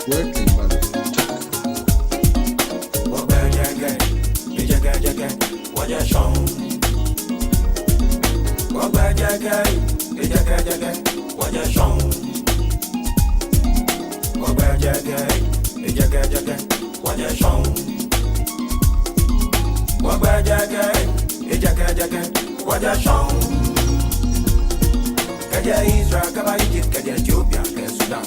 working, but Israel, Egypt, Ethiopia, Sudan,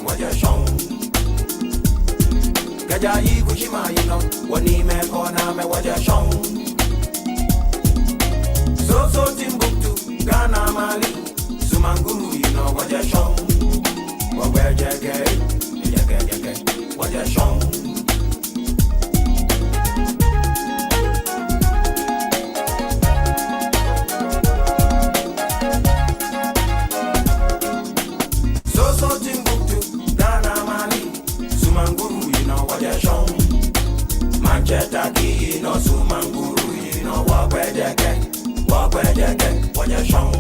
Kaja Kushima, you know, when he make on me what you show. So Timbuktu, Ghana, Mali, Sumanguru, you know what you show. What you show. So Timbuktu, Ghana, Mali, Sumanguru, you know what you show. Manchester, you know, Sumanguru, you know what you show.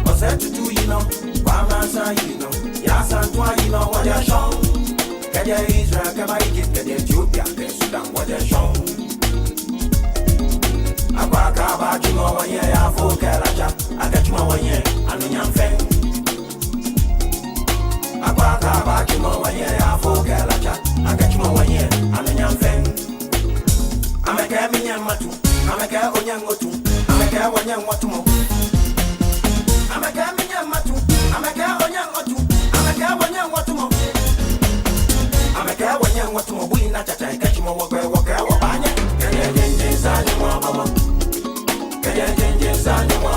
What's that to do, you know? Wamasa, you know, Yasantwa, you know what you show. Kaja Israel, Kaja Egypt, Kaja Ethiopia, Kaja Sudan, what you show. Akwaka, Chuma, one year, Afo, Kalacha, Akachuma, 1 year, and in young fang. Akwaka, Chuma, 1 year, Afo, Kalacha, Akachuma, 1 year, and in young fang. I'm a Kamian Matu, I'm a Kaonyangotu, I'm a Kawanyan Watumo. I'm a Kamian Matu, I'm a Kaonyangotu, I'm a Kawanyan Watumo. I'm a Kawanyan Watumo, we not a Kachimo, Waka, Wabanya, Kayan Sanima, Kayan Sanima,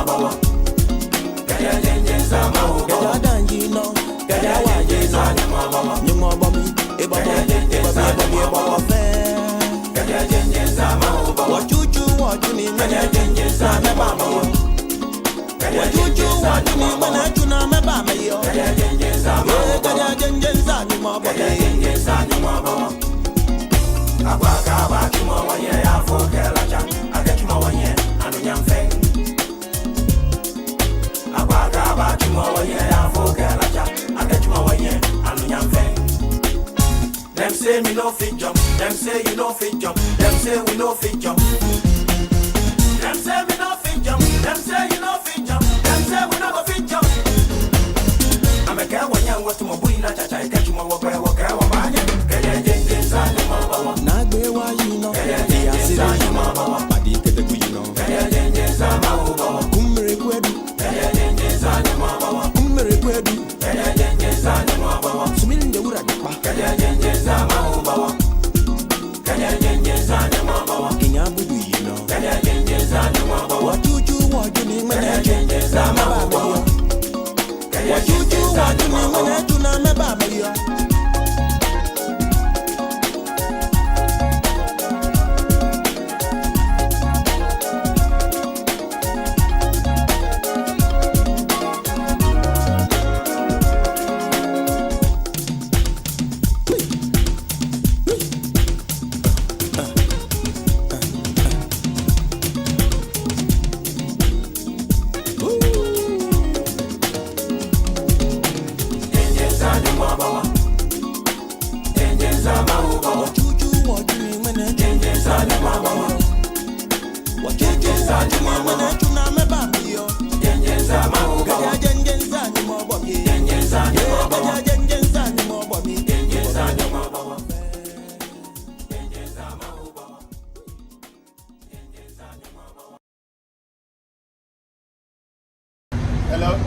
Kayan Sama, Kadanjino, Kayan Sanima, Nimobami, what you need, what you Them say me no fit jump, them say you no fit jump, them say we no fit jump. Them say me no fit jump, them say you no fit jump, them say we no go fit jump. I'm a guy when you want to my boy na cha cha catch my walk banya. Kaya jenje sani mama. Na gbe wa you know. Kaya jenje sani mama. Badi kete ku you know. Kaya jenje sama mama. Kumre kwedu. Kaya jenje sani mama. Kumre kwedu. Kaya jenje sani mama. Suminde ura pa. Kaya jenje sama mama. Kaya jenje sani mama. Kinya budu you know. Kaya jenje sani mama. What you need me na jenje sama mama. What you do, what you mean when I do not me baby? Hello?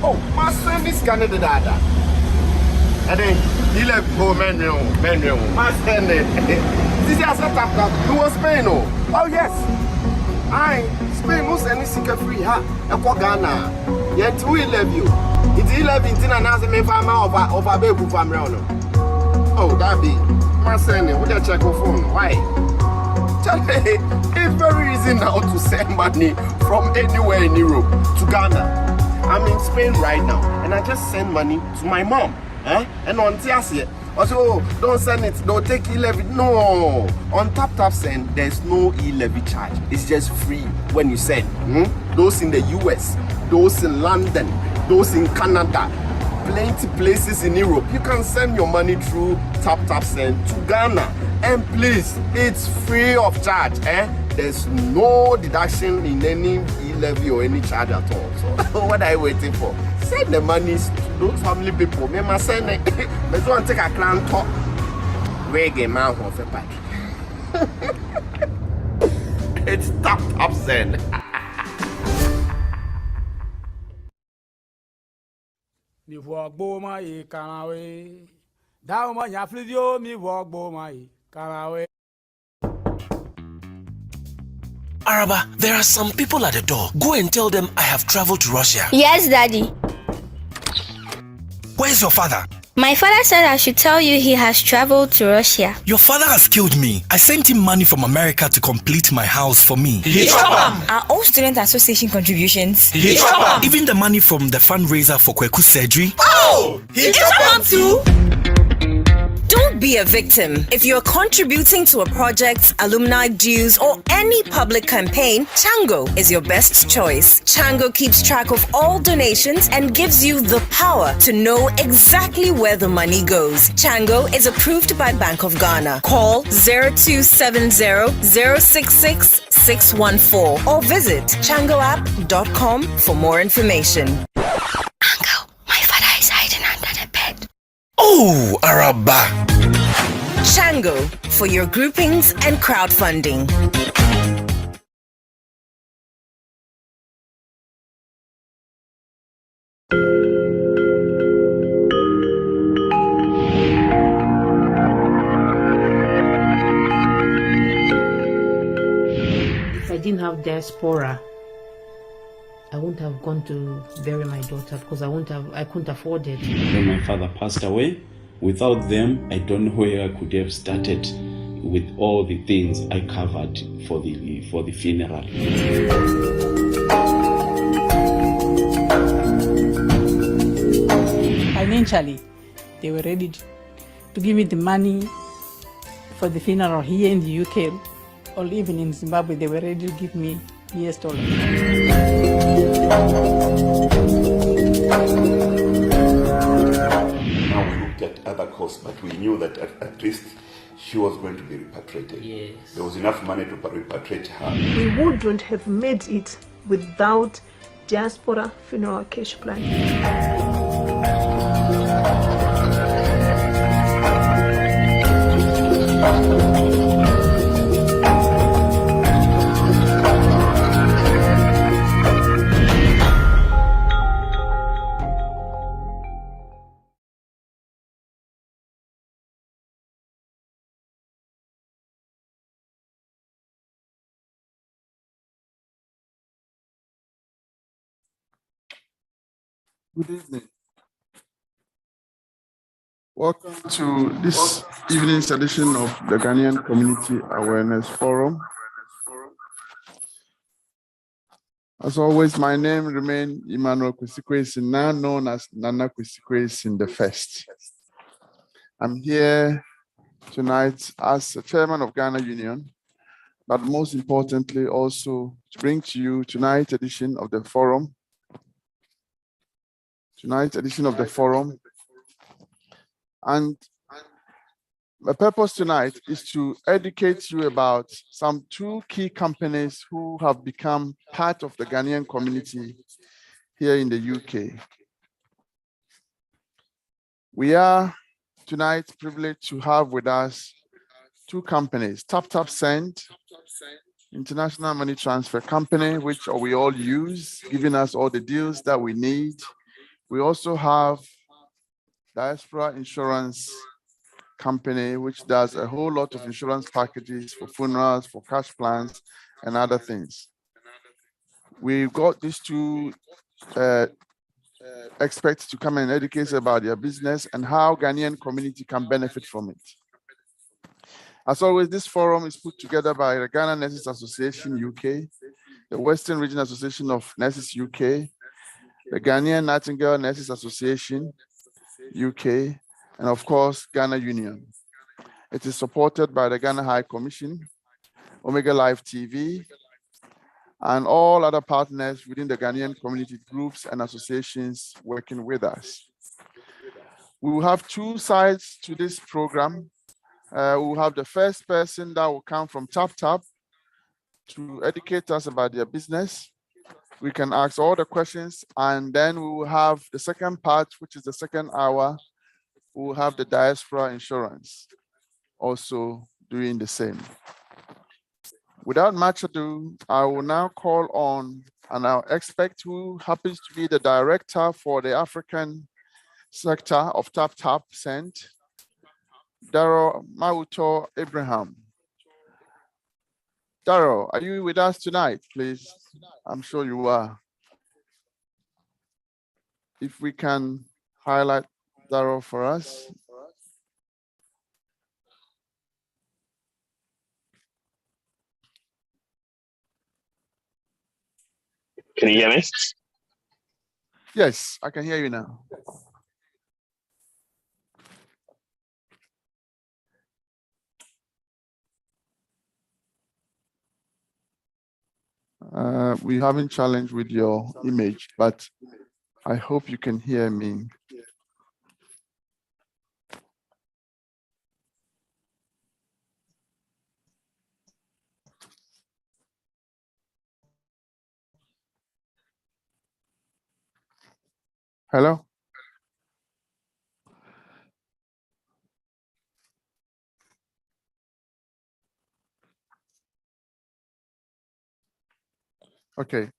Oh, my son is Canada dada. And then he left home menu. My son this is a Taptap. Who was Spain? Oh yes. I Spain was any secret free ha. Ghana. Yet we love you. It's 11 and as a me farmer of a baby farm round. Oh, that be my son, would you check your phone? Why? It's very easy now to send money from anywhere in Europe to Ghana. I'm in Spain right now and I just send money to my mom. And on Tiasia, also don't send it, don't take e-levy. No, on Taptap send, there's no e-levy charge. It's just free when you send. Those in the US, those in London, those in Canada, plenty places in Europe. You can send your money through Taptap Send to Ghana. And please, it's free of charge. There's no deduction in any e-levy or any charge at all. So what are you waiting for? Send the money to those family people. Me must send it. Let's go and take a clan talk. Reggae man of a pack. It's Taptap Send. Mi walk boma e kanawe. Down my yaflidio, mi walk boma e kanawe. Araba, there are some people at the door. Go and tell them I have traveled to Russia. Yes, Daddy. Where's your father? My father said I should tell you he has traveled to Russia. Your father has killed me. I sent him money from America to complete my house for me. Our own student association contributions. Even the money from the fundraiser for Kweku's surgery. Oh! Too? Don't be a victim. If you're contributing to a project, alumni dues, or any public campaign, Chango is your best choice. Chango keeps track of all donations and gives you the power to know exactly where the money goes. Chango is approved by Bank of Ghana. Call 0270-066-614 or visit changoapp.com for more information. Uncle, my father is hiding under the bed. Oh, Araba. Chango for your groupings and crowdfunding. If I didn't have Diaspora, I wouldn't have gone to bury my daughter because I couldn't afford it. When my father passed away, without them, I don't know where I could have started with all the things I covered for the funeral. Financially, they were ready to give me the money for the funeral here in the UK, or even in Zimbabwe. They were ready to give me US dollars. Now we looked at other costs, but we knew that at least she was going to be repatriated. Yes. There was enough money to repatriate her. We wouldn't have made it without Diaspora funeral cash plan. Good evening. Welcome to this evening's edition of the Ghanaian Community Awareness Forum. As always, my name remains Emmanuel Kwesikwesin, now known as Nana Kwesikwesin the First. I'm here tonight as a chairman of Ghana Union, but most importantly also to bring to you tonight's edition of the forum. And the purpose tonight is to educate you about some two key companies who have become part of the Ghanaian community here in the UK. We are tonight privileged to have with us two companies, Taptap Send, international money transfer company, which we all use, giving us all the deals that we need. We also have Diaspora Insurance Company, which does a whole lot of insurance packages for funerals, for cash plans, and other things. We've got these two experts to come and educate us about their business and how Ghanaian community can benefit from it. As always, this forum is put together by the Ghana Nurses Association UK, the Western Region Association of Nurses UK, the Ghanaian Nightingale Nurses Association UK, and of course, Ghana Union. It is supported by the Ghana High Commission, Omega Live TV, and all other partners within the Ghanaian community groups and associations working with us. We will have two sides to this program. We will have the first person that will come from Taptap to educate us about their business. We can ask all the questions, and then we will have the second part, which is the second hour. We will have the Diaspora Insurance also doing the same. Without much ado, I will now call on our expert who happens to be the director for the African sector of Taptap Sent, Darrow Mauto Abraham. Darrow, are you with us tonight, please? I'm sure you are. If we can highlight Darrow for us. Can you hear me? Yes, I can hear you now. We haven't challenged with your image, but I hope you can hear me. Hello? Okay.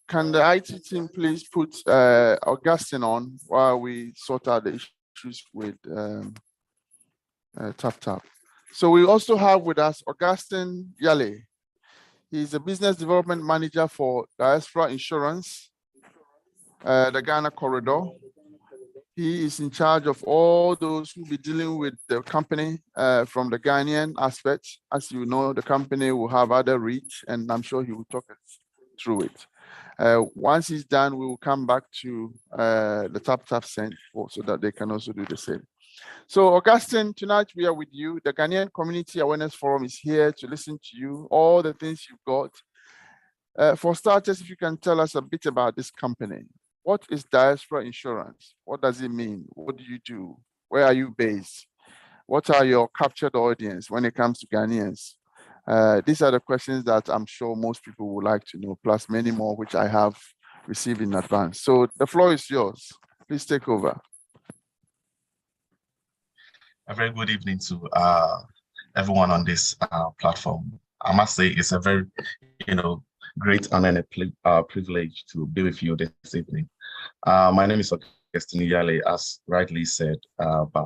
Can the IT team please put Augustine on while we sort out the issues with Taptap? So we also have with us Augustine Yale. He's a business development manager for Diaspora Insurance, the Ghana corridor. He is in charge of all those who will be dealing with the company from the Ghanaian aspect. As you know, the company will have other reach, and I'm sure he will talk us through it. Once he's done, we will come back to the Taptap Center so that they can also do the same. So Augustine, tonight we are with you. The Ghanaian Community Awareness Forum is here to listen to you, all the things you've got. For starters, if you can tell us a bit about this company. What is Diaspora Insurance? What does it mean? What do you do? Where are you based? What are your captured audience when it comes to Ghanaians? These are the questions that I'm sure most people would like to know, plus many more which I have received in advance. So the floor is yours. Please take over. A very good evening to everyone on this platform. I must say it's a very, great honor and a privilege to be with you this evening. My name is Augustine Yale, as rightly said by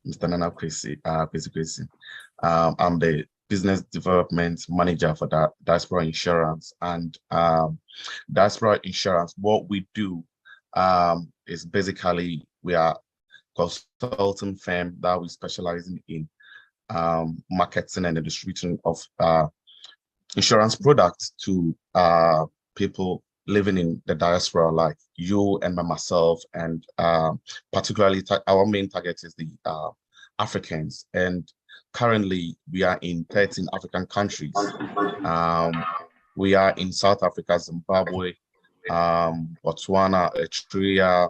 Mr. Nana Kwesi. I'm the business development manager for the Diaspora Insurance. And Diaspora Insurance, what we do is basically we are consulting firm that we specialize in marketing and the distribution of insurance products to people living in the diaspora, like you and myself, and particularly our main target is the Africans. And currently we are in 13 African countries. We are in South Africa, Zimbabwe, Botswana, Eritrea,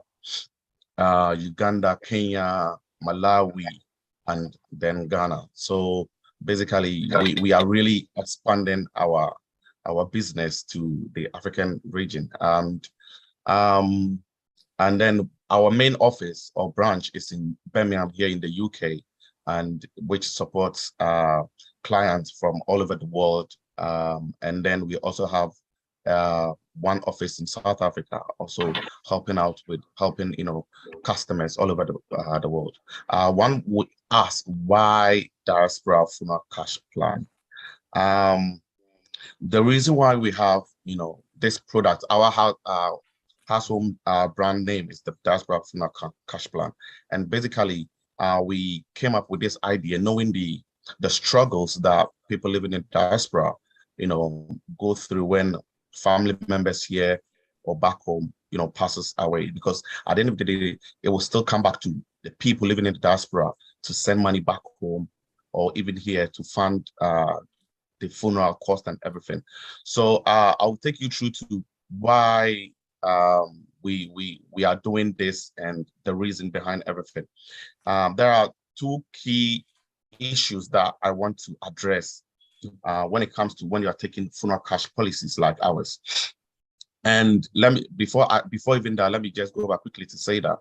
Uganda, Kenya, Malawi, and then Ghana. So basically, we are really expanding our business to the African region, and then our main office or branch is in Birmingham here in the UK, and which supports clients from all over the world. And then we also have one office in South Africa, also helping customers all over the world. One would ask, why Diaspora Funeral Cash Plan? The reason why we have this product, our household brand name is the Diaspora Funeral Cash Plan, and basically we came up with this idea knowing the struggles that people living in diaspora go through when family members here or back home passes away, because at the end of the day it will still come back to the people living in the diaspora to send money back home or even here to fund the funeral cost and everything. So I'll take you through to why we are doing this and the reason behind everything. There are two key issues that I want to address when it comes to when you are taking funeral cash policies like ours. And let me before even that, let me just go back quickly to say that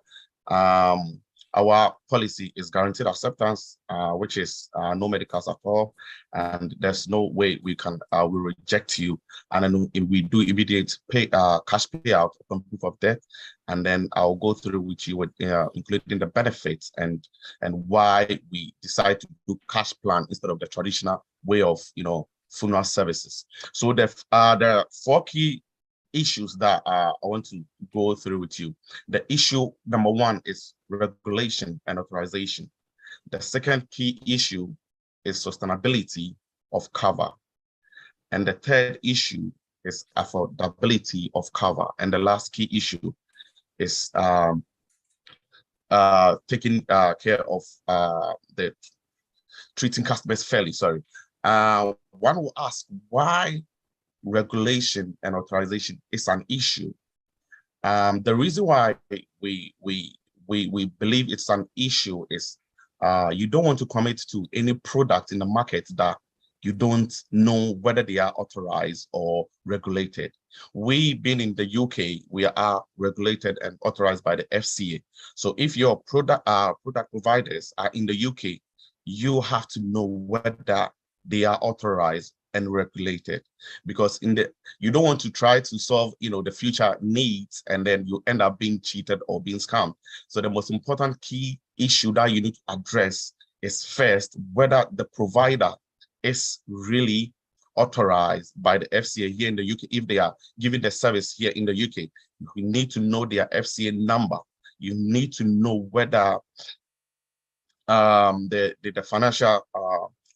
our policy is guaranteed acceptance, which is no medicals at all, and there's no way we can we reject you, and then we do immediate cash payout upon proof of death, and then I'll go through with you with including the benefits and why we decide to do cash plan instead of the traditional way of funeral services. So there are four key issues that I want to go through with you. The issue number one is regulation and authorization. The second key issue is sustainability of cover. And the third issue is affordability of cover. And the last key issue is taking care of the treating customers fairly, sorry. One will ask why regulation and authorization is an issue. The reason why we believe it's an issue is you don't want to commit to any product in the market that you don't know whether they are authorized or regulated. We, being in the UK, we are regulated and authorized by the FCA. So if your product providers are in the UK, you have to know whether they are authorized and regulated, because you don't want to try to solve the future needs and then you end up being cheated or being scammed. So the most important key issue that you need to address is first whether the provider is really authorized by the FCA here in the UK. If they are giving the service here in the UK, you need to know their FCA number. You need to know whether the Financial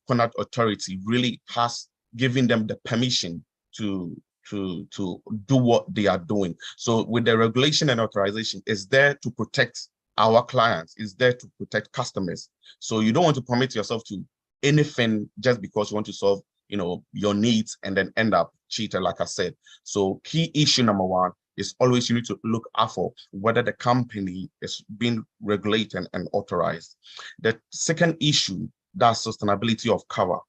Conduct Authority really has given them the permission to do what they are doing. So with the regulation and authorization, is there to protect our clients, is there to protect customers. So you don't want to commit yourself to anything just because you want to solve your needs and then end up cheated, like I said. So key issue number one is always you need to look out for whether the company is being regulated and authorized. The second issue, that's sustainability of cover.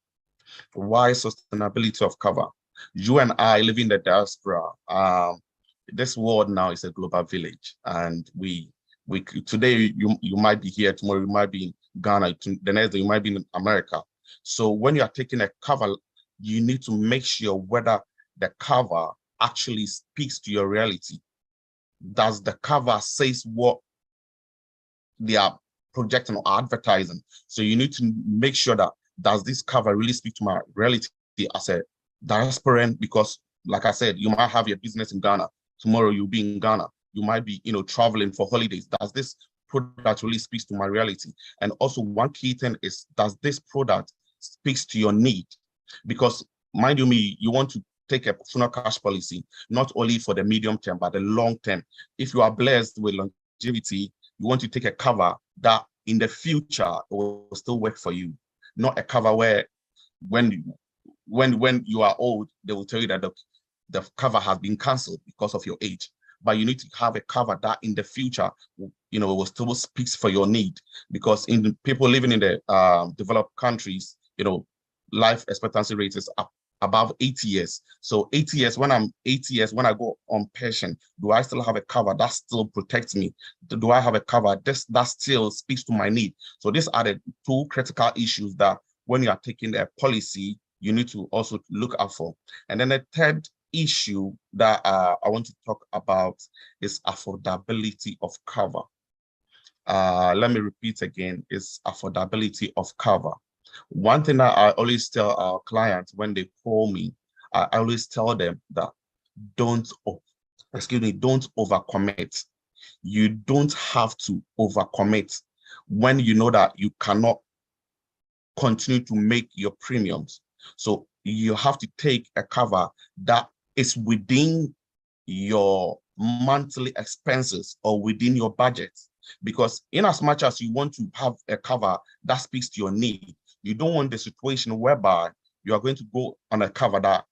Why sustainability of cover? You and I live in the diaspora. This world now is a global village, and we today you might be here, tomorrow you might be in Ghana, the next day you might be in America. So when you are taking a cover, you need to make sure whether the cover actually speaks to your reality. Does the cover says what they are projecting or advertising? So you need to make sure that does this cover really speak to my reality as a diasporan? Because like I said, you might have your business in Ghana, tomorrow you'll be in Ghana, you might be traveling for holidays. Does this product really speaks to my reality? And also one key thing is, does this product speaks to your need? Because mind you want to take a funeral cash policy not only for the medium term but the long term. If you are blessed with longevity, you want to take a cover that in the future it will still work for you, not a cover where when you are old, they will tell you that the cover has been cancelled because of your age. But you need to have a cover that in the future, will still speaks for your need. Because in people living in the developed countries, life expectancy rate is up above 80 years. So 80 years, when I'm 80 years, when I go on pension, do I still have a cover that still protects me? Do I have a cover that still speaks to my need? So these are the two critical issues that when you are taking a policy, you need to also look out for. And then the third issue that I want to talk about is affordability of cover. Let me repeat again, is affordability of cover. One thing that I always tell our clients when they call me, I always tell them that don't overcommit. You don't have to overcommit when you know that you cannot continue to make your premiums. So you have to take a cover that is within your monthly expenses or within your budget. Because in as much as you want to have a cover that speaks to your need, you don't want the situation whereby you are going to go on a cover that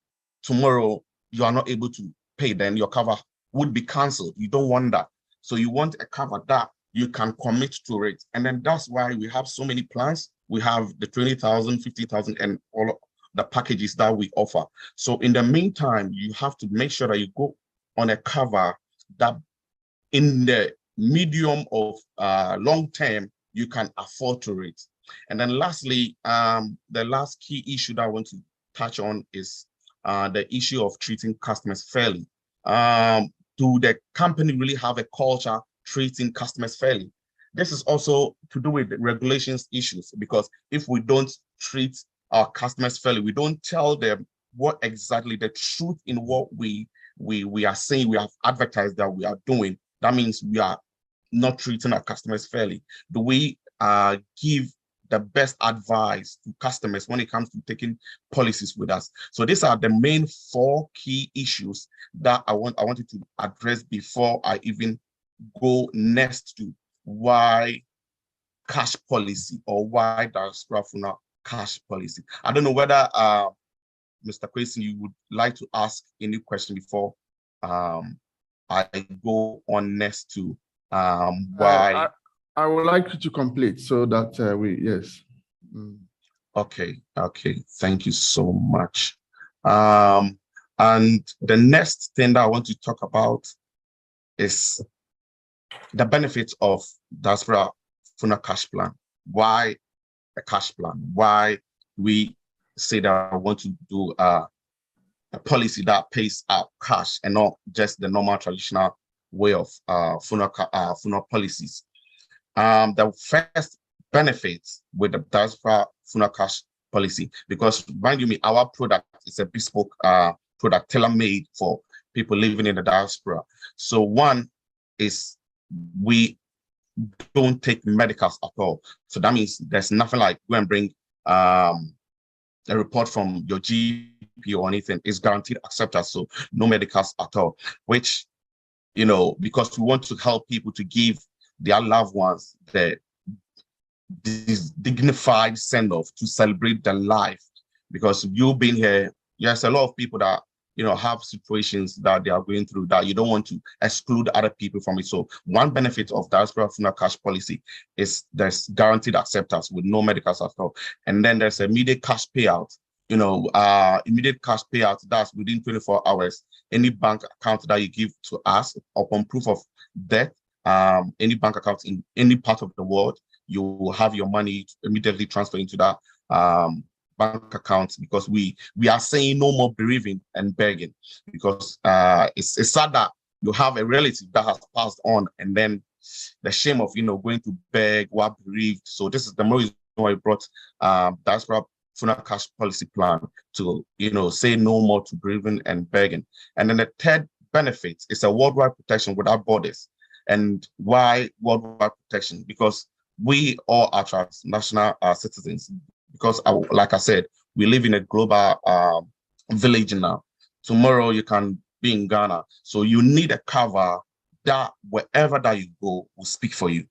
tomorrow you are not able to pay, then your cover would be cancelled. You don't want that. So you want a cover that you can commit to it. And then that's why we have so many plans. We have the 20,000, 50,000, and all of the packages that we offer. So in the meantime, you have to make sure that you go on a cover that in the medium of long term, you can afford to rate. And then lastly, the last key issue that I want to touch on is the issue of treating customers fairly. Do the company really have a culture treating customers fairly? This is also to do with the regulations issues, because if we don't treat our customers fairly, we don't tell them what exactly the truth in what we are saying, we have advertised that we are doing, that means we are not treating our customers fairly. Do we give the best advice to customers when it comes to taking policies with us? So these are the main 4 key issues that I wanted to address before I even go next to why cash policy, or why Diaspora Funeral cash policy. I don't know whether Mr. Kwesi, you would like to ask any question before I go on next to why. I would like you to complete so that yes. Okay, thank you so much. And the next thing that I want to talk about is the benefits of Diaspora Funeral Cash Plan. Why a cash plan? Why we say that I want to do a policy that pays out cash and not just the normal traditional way of funeral policies? The first benefits with the Diaspora Funeral Cash policy, because mind you me, our product is a bespoke product tailor-made for people living in the diaspora. So one is we don't take medicals at all. So that means there's nothing like go and bring a report from your GP or anything. It's guaranteed acceptance, so no medicals at all, which, you know, because we want to help people to give their loved ones this dignified send-off, to celebrate their life. Because you've been here, there's a lot of people that, you know, have situations that they are going through that you don't want to exclude other people from it. So one benefit of Diaspora Funeral Cash policy is there's guaranteed acceptance with no medicals at all. And then there's immediate cash payout. You know, immediate cash payout, that's within 24 hours. Any bank account that you give to us upon proof of death, any bank account in any part of the world, you will have your money immediately transferred into that bank account, because we are saying no more bereaving and begging, because it's sad that you have a relative that has passed on, and then the shame of, you know, going to beg or bereaved. So this is the reason why I brought Diaspora Funeral Cash policy plan to, you know, say no more to bereaving and begging. And then the third benefit is a worldwide protection without borders. And why worldwide protection? Because we all are transnational citizens. Because, like I said, we live in a global village now. Tomorrow you can be in Ghana. So you need a cover that wherever that you go will speak for you.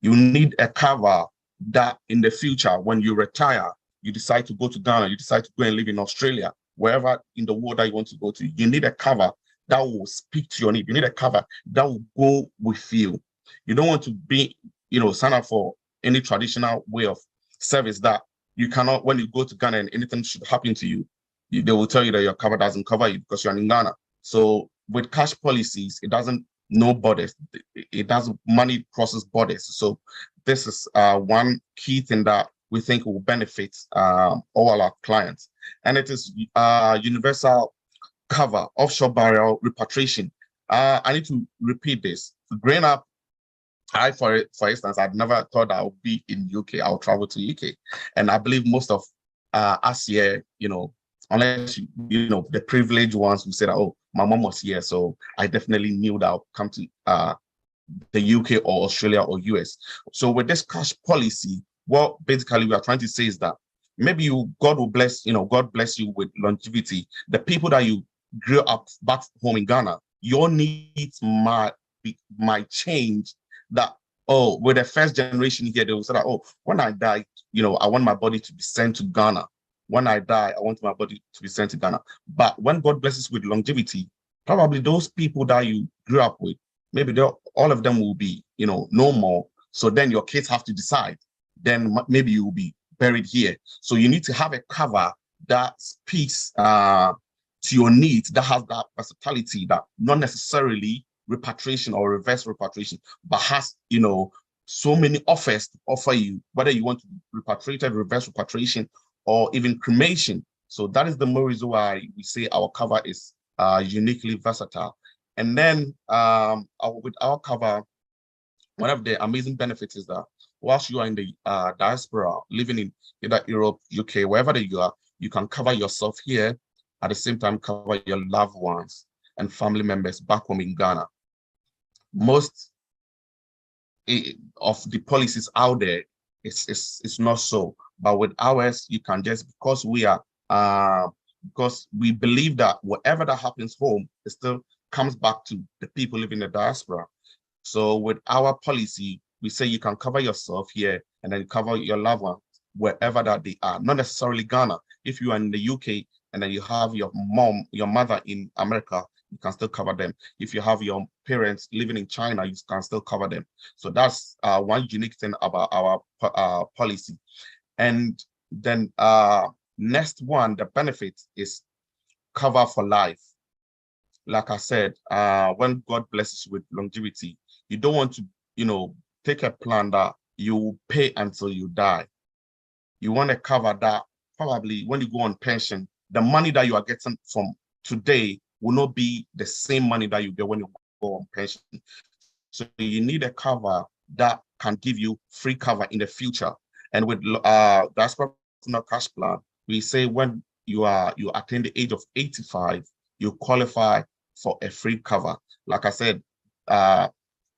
You need a cover that in the future, when you retire, you decide to go to Ghana, you decide to go and live in Australia, wherever in the world that you want to go to, you need a cover that will speak to your need. You need a cover that will go with you. You don't want to be, you know, sign up for any traditional way of service that you cannot, when you go to Ghana and anything should happen to you, they will tell you that your cover doesn't cover you because you're in Ghana. So with cash policies, it doesn't know borders. It doesn't, money crosses borders. So this is one key thing that we think will benefit all our clients. And it is universal cover, offshore burial repatriation. I need to repeat this. Growing up, for instance, I'd never thought I would be in UK. I'll travel to UK. And I believe most of us here, you know, unless, you know, the privileged ones who said, oh, my mom was here, so I definitely knew that I'll come to the UK or Australia or US. So with this cash policy, what basically we are trying to say is that maybe God will bless, you know, God bless you with longevity. The people that you grew up back home in Ghana, your needs might change. That, oh, with the first generation here, they will say that, oh, when I die, you know, I want my body to be sent to Ghana. When I die, I want my body to be sent to Ghana. But when God blesses with longevity, probably those people that you grew up with, maybe all of them will be, no more. So then your kids have to decide. Then maybe you will be buried here. So you need to have a cover that speaks to your needs, that has that versatility, that not necessarily repatriation or reverse repatriation, but has, so many offers to offer you, whether you want to repatriate, reverse repatriation, or even cremation. So that is the more reason why we say our cover is uniquely versatile. And then with our cover, one of the amazing benefits is that whilst you are in the diaspora, living in either Europe, UK, wherever you are, you can cover yourself here, at the same time cover your loved ones and family members back home in Ghana. Most of the policies out there, it's not so. But with ours, you can just, because we believe that whatever that happens home, it still comes back to the people living in the diaspora. So with our policy, we say you can cover yourself here and then cover your loved ones wherever that they are, not necessarily Ghana. If you are in the UK and then you have your mother in America, you can still cover them. If you have your parents living in China, you can still cover them. So that's one unique thing about our policy. And then next one, the benefit is cover for life. Like I said, when God blesses you with longevity, you don't want to, take a plan that you will pay until you die. You want to cover that probably when you go on pension, the money that you are getting from today will not be the same money that you get when you go on pension. So you need a cover that can give you free cover in the future. And with Diaspora cash plan, we say when you attain the age of 85, you qualify for a free cover. Like I said,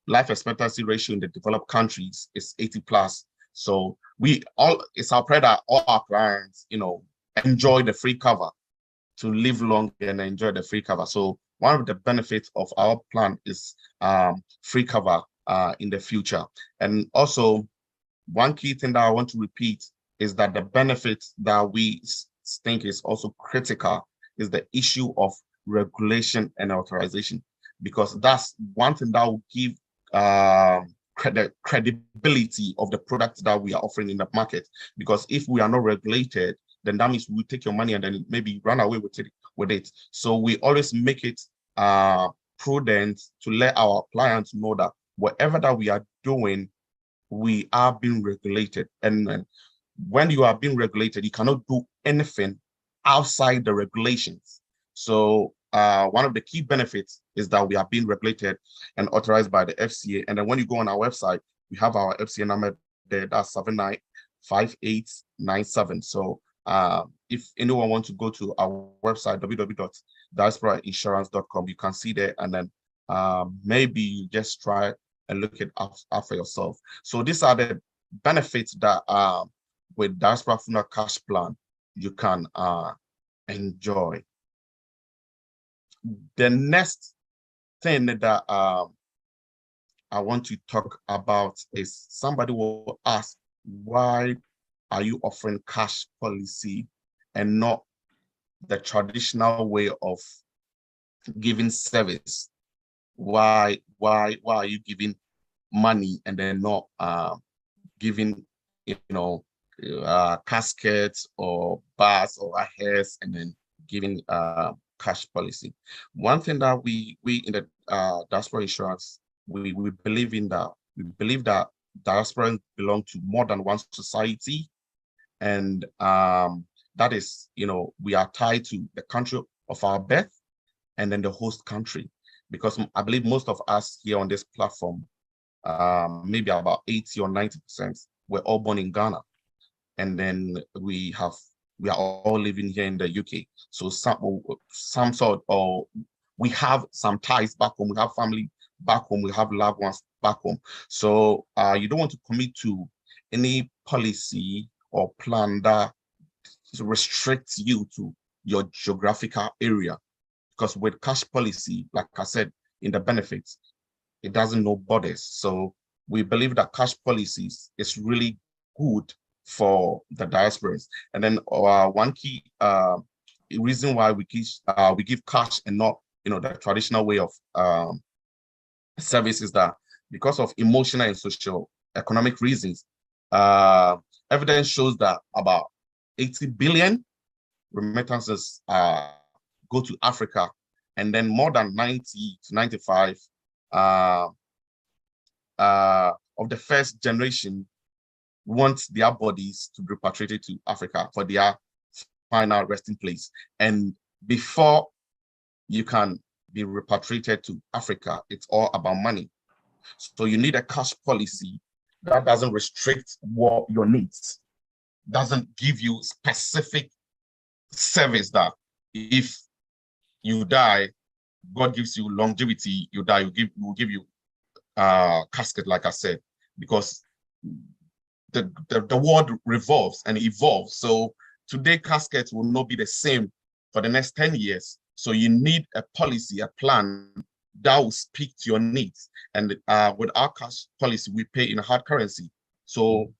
life expectancy ratio in the developed countries is 80 plus. So it's our prayer that all our clients, enjoy the free cover, to live long and enjoy the free cover. So one of the benefits of our plan is free cover in the future. And also, one key thing that I want to repeat is that the benefit that we think is also critical is the issue of regulation and authorization, because that's one thing that will give credibility of the products that we are offering in the market. Because if we are not regulated, then that means we take your money and then maybe run away with it. So we always make it prudent to let our clients know that whatever that we are doing, we are being regulated. And when you are being regulated, you cannot do anything outside the regulations. So one of the key benefits is that we are being regulated and authorized by the FCA. And then when you go on our website, we have our FCA number there, that's 795897. So if anyone wants to go to our website, www.diasporainsurance.com, you can see there, and then maybe you just try and look it up for yourself. So these are the benefits that with Diaspora Funeral Cash Plan you can enjoy. The next thing that I want to talk about is somebody will ask, why are you offering cash policy and not the traditional way of giving service? Why are you giving money and then not giving, caskets or bars or hairs and then giving cash policy? One thing that we in the Diaspora Insurance, we believe in that. We believe that diasporans belong to more than one society, and that is, we are tied to the country of our birth and then the host country, because I believe most of us here on this platform, maybe about 80 or 90%, we're all born in Ghana, and then we are all living here in the UK. So some sort, or we have some ties back home, we have family back home, we have loved ones back home. So you don't want to commit to any policy or plan that restricts you to your geographical area, because with cash policy, like I said, in the benefits, it doesn't know borders. So we believe that cash policies is really good for the diasporas. And then one key reason why we give cash and not the traditional way of service is that because of emotional and social economic reasons, evidence shows that about 80 billion remittances go to Africa, and then more than 90 to 95 of the first generation want their bodies to be repatriated to Africa for their final resting place. And before you can be repatriated to Africa, it's all about money. So you need a cash policy that doesn't restrict what your needs, doesn't give you specific service that if you die, God gives you longevity, you die, will give you casket, like I said, because the world revolves and evolves. So today caskets will not be the same for the next 10 years. So you need a policy, a plan that will speak to your needs. And with our cash policy, we pay in hard currency. So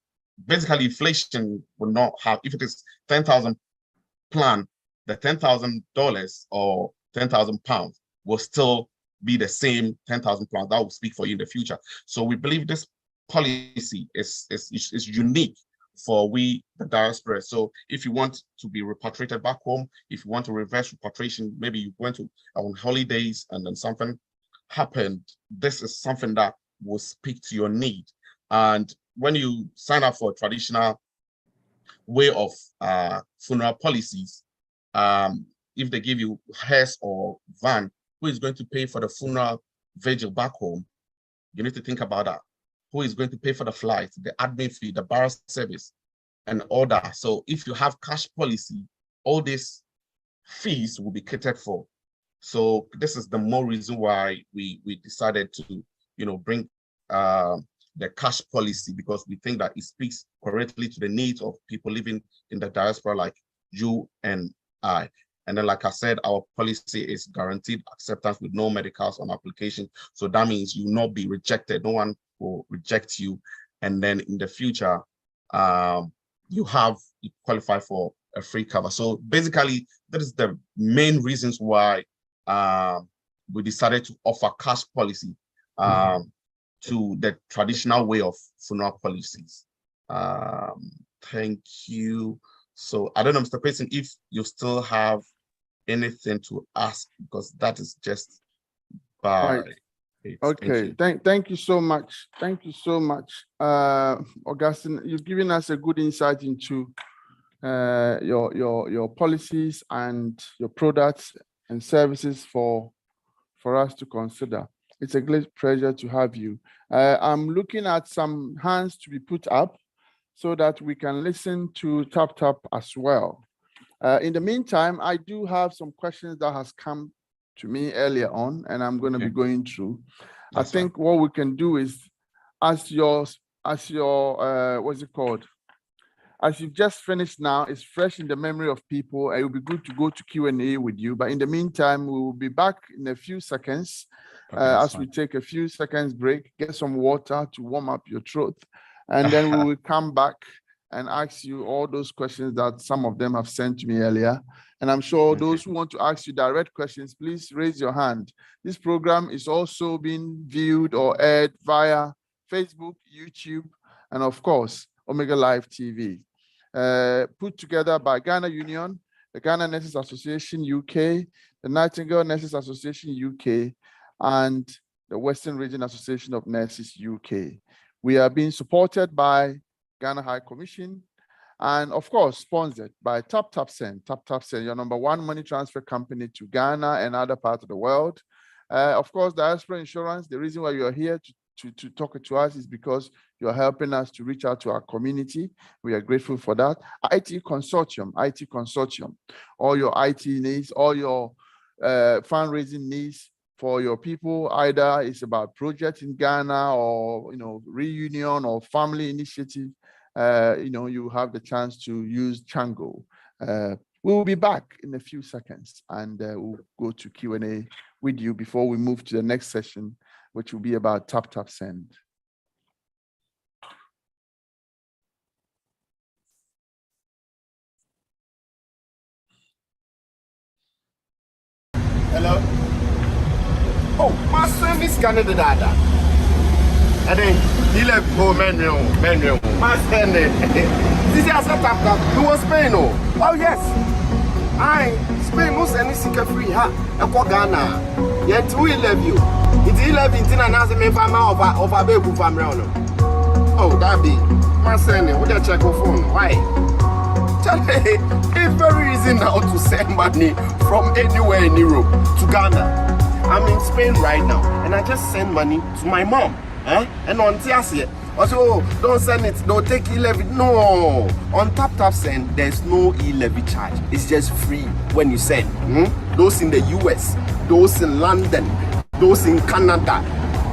basically inflation will not have, if it is 10,000 plan, the $10,000 or 10,000 pounds will still be the same 10,000 pounds that will speak for you in the future. So we believe this policy is unique for we, the diaspora. So if you want to be repatriated back home, if you want to reverse repatriation, maybe you went on holidays and then something happened, this is something that will speak to your need. And when you sign up for a traditional way of funeral policies, if they give you hearse or van, who is going to pay for the funeral vigil back home? You need to think about that. Who is going to pay for the flight, the admin fee, the burial service, and all that? So if you have cash policy, all these fees will be catered for. So this is the more reason why we decided to, bring the cash policy, because we think that it speaks correctly to the needs of people living in the diaspora like you and I. And then, like I said, our policy is guaranteed acceptance with no medicals on application. So that means you will not be rejected. No one will reject you. And then in the future, you qualify for a free cover. So basically, that is the main reasons why we decided to offer cash policy to the traditional way of funeral policies. Thank you. So I don't know, Mr. Payson, if you still have anything to ask, because that is just by right. Okay, thank you so much. Thank you so much. Augustine, you've given us a good insight into your policies and your products and services for us to consider. It's a great pleasure to have you. I'm looking at some hands to be put up so that we can listen to Taptap as well. In the meantime, I do have some questions that has come to me earlier on, and I'm going to be going through. I think what we can do is, as your what's it called? As you've just finished now, it's fresh in the memory of people. It will be good to go to Q&A with you. But in the meantime, we will be back in a few seconds as we take a few seconds break, get some water to warm up your throat, and then we will come back and ask you all those questions that some of them have sent to me earlier. And I'm sure those who want to ask you direct questions, please raise your hand. This program is also being viewed or aired via Facebook, YouTube, and of course, Omega Live TV. Put together by Ghana Union, the Ghana Nurses Association UK, the Nightingale Nurses Association UK, and the Western Region Association of Nurses UK. We are being supported by Ghana High Commission, and of course, sponsored by Taptap Send. Taptap Send, your #1 money transfer company to Ghana and other parts of the world. Of course, Diaspora Insurance, the reason why you are here to talk to us is because you're helping us to reach out to our community. We are grateful for that. IT Consortium, all your IT needs, all your fundraising needs for your people, either it's about projects in Ghana or reunion or family initiative, you have the chance to use Chango. We will be back in a few seconds, and we'll go to Q&A with you before we move to the next session, which will be about Taptap Send. Hello. Canada dada. And then he left go menu. My friend, this is a Taptap. Who was Spain? Oh yes. I Spain most any secret free ha. A Ghana. Yet we love you. It's 11 and as a member of a baby family. Oh, that be my son. Would you check your phone? Why? It's very easy now to send money from anywhere in Europe to Ghana. I'm in Spain right now, and I just send money to my mom. And on Tiasia, also don't send it, don't take e-levy. No, on Taptap send, there's no e-levy charge. It's just free when you send. Those in the US, those in London, those in Canada,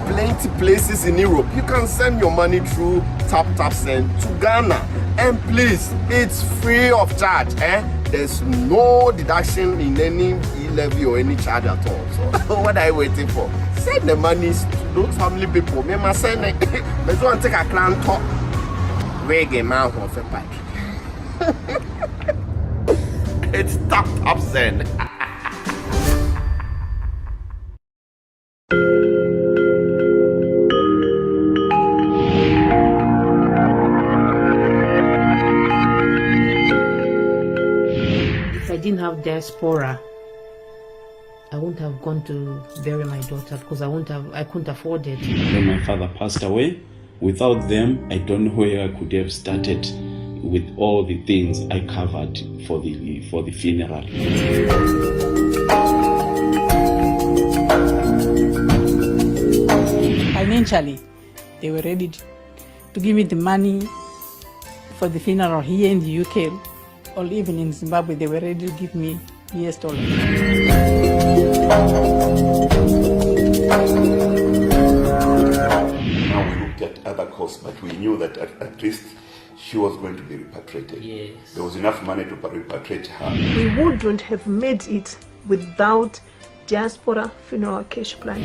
plenty places in Europe. You can send your money through Taptap send to Ghana. And please, it's free of charge. There's no deduction in any e-levy or any charge at all. So what are you waiting for? Send the money to those family people. Me must send it. Let's go and take a clan talk. Reggae man of a pack. It's Taptap send. If I didn't have Diaspora, I wouldn't have gone to bury my daughter because I couldn't afford it. When my father passed away, without them, I don't know where I could have started with all the things I covered for the funeral. Financially, they were ready to give me the money for the funeral here in the UK, or even in Zimbabwe. They were ready to give me US dollars. Now we looked at other costs, but we knew that at least she was going to be repatriated. Yes. There was enough money to repatriate her. We wouldn't have made it without Diaspora funeral cash plan.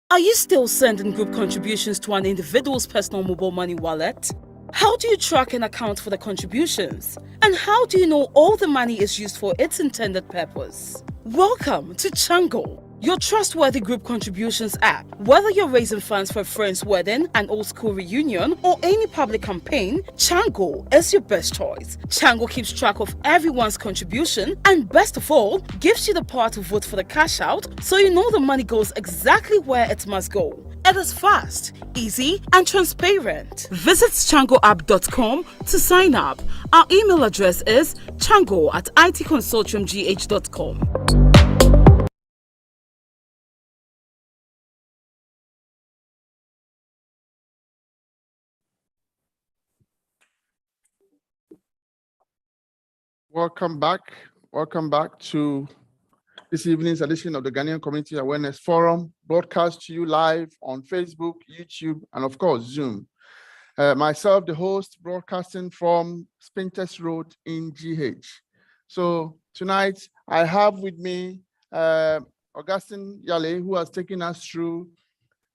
Are you still sending group contributions to an individual's personal mobile money wallet? How do you track and account for the contributions? And how do you know all the money is used for its intended purpose? Welcome to Chango, your trustworthy group contributions app. Whether you're raising funds for a friend's wedding, an old school reunion, or any public campaign, Chango is your best choice. Chango keeps track of everyone's contribution and, best of all, gives you the power to vote for the cash out so you know the money goes exactly where it must go. It is fast, easy, and transparent. Visit changoapp.com to sign up. Our email address is chango@itconsortiumgh.com. Welcome back. Welcome back to this evening's edition of the Ghanaian Community Awareness Forum, broadcast to you live on Facebook, YouTube, and of course, Zoom. Myself, the host, broadcasting from Spintex Road in GH. So tonight, I have with me Augustine Yale, who has taken us through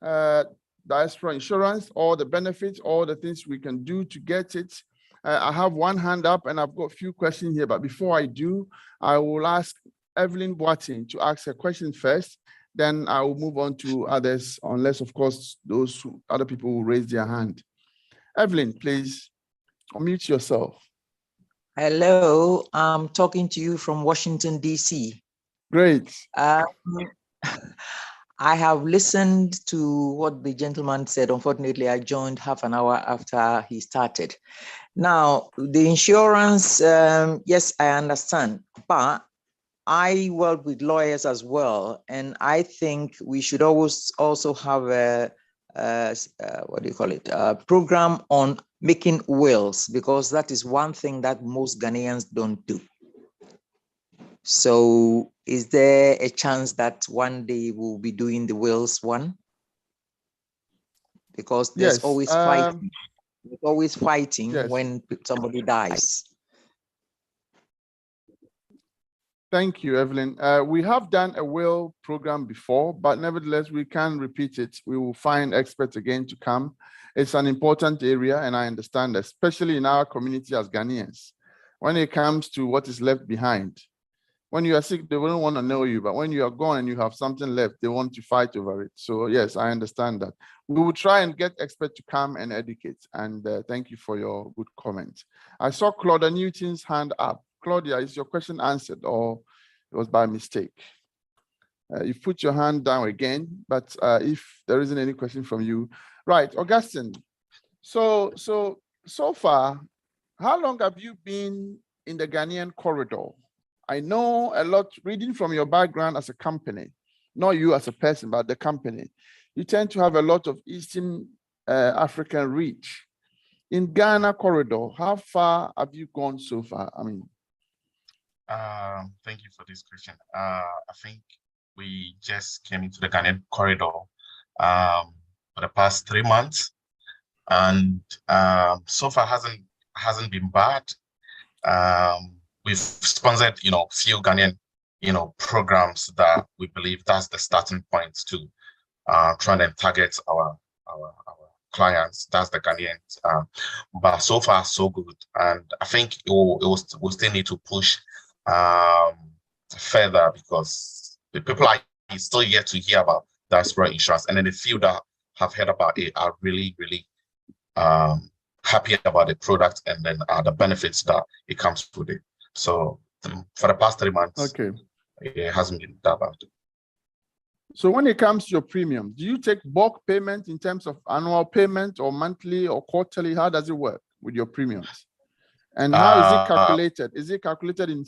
Diaspora insurance, all the benefits, all the things we can do to get it. I have one hand up and I've got a few questions here, but before I do, I will ask Evelyn Boateng to ask a question first, then I will move on to others, unless of course, other people will raise their hand. Evelyn, please unmute yourself. Hello, I'm talking to you from Washington, DC. Great. I have listened to what the gentleman said. Unfortunately, I joined half an hour after he started. Now, the insurance, yes, I understand, but I work with lawyers as well, and I think we should always also have a program on making wills, because that is one thing that most Ghanaians don't do. So is there a chance that one day we'll be doing the wills one? Because there's always fighting. There's always fighting when somebody dies. Thank you, Evelyn. We have done a will program before, but nevertheless, we can repeat it. We will find experts again to come. It's an important area, and I understand, especially in our community as Ghanaians. When it comes to what is left behind, when you are sick, they won't want to know you, but when you are gone and you have something left, they want to fight over it. So yes, I understand that. We will try and get experts to come and educate, and thank you for your good comment. I saw Claudia Newton's hand up. Claudia, is your question answered or it was by mistake? You've put your hand down again, but if there isn't any question from you. Right, Augustine. So far, how long have you been in the Ghanaian corridor? I know a lot, reading from your background as a company, not you as a person, but the company. You tend to have a lot of Eastern African reach. In Ghana corridor, how far have you gone so far? I mean, thank you for this question. I think we just came into the Ghanaian corridor for the past 3 months, and so far hasn't been bad. We've sponsored, few Ghanaian, programs that we believe that's the starting point to try and target our clients. That's the Ghanaians. But so far, so good. And I think we'll still need to push further, because the people are still yet to hear about diaspora insurance. And then the few that have heard about it are really, really happy about the product and then the benefits that it comes with it. So for the past 3 months, okay, it hasn't been that bad. So when it comes to your premium, do you take bulk payment in terms of annual payment or monthly or quarterly? How does it work with your premiums? And how is it calculated? Is it calculated in,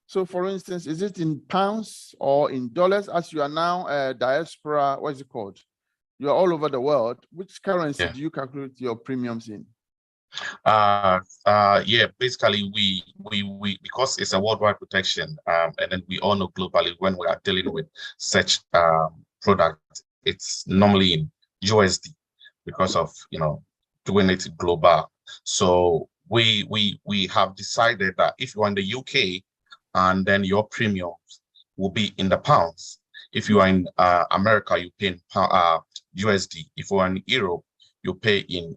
so for instance, is it in pounds or in dollars? As you are now diaspora, what is it called? You're all over the world. Which currency do you calculate your premiums in? Basically we because it's a worldwide protection, and then we all know globally when we are dealing with such product, it's normally in USD because of doing it global. So we have decided that if you're in the UK, and then your premiums will be in the pounds. If you are in America, you pay in USD. If you are in Europe, you pay in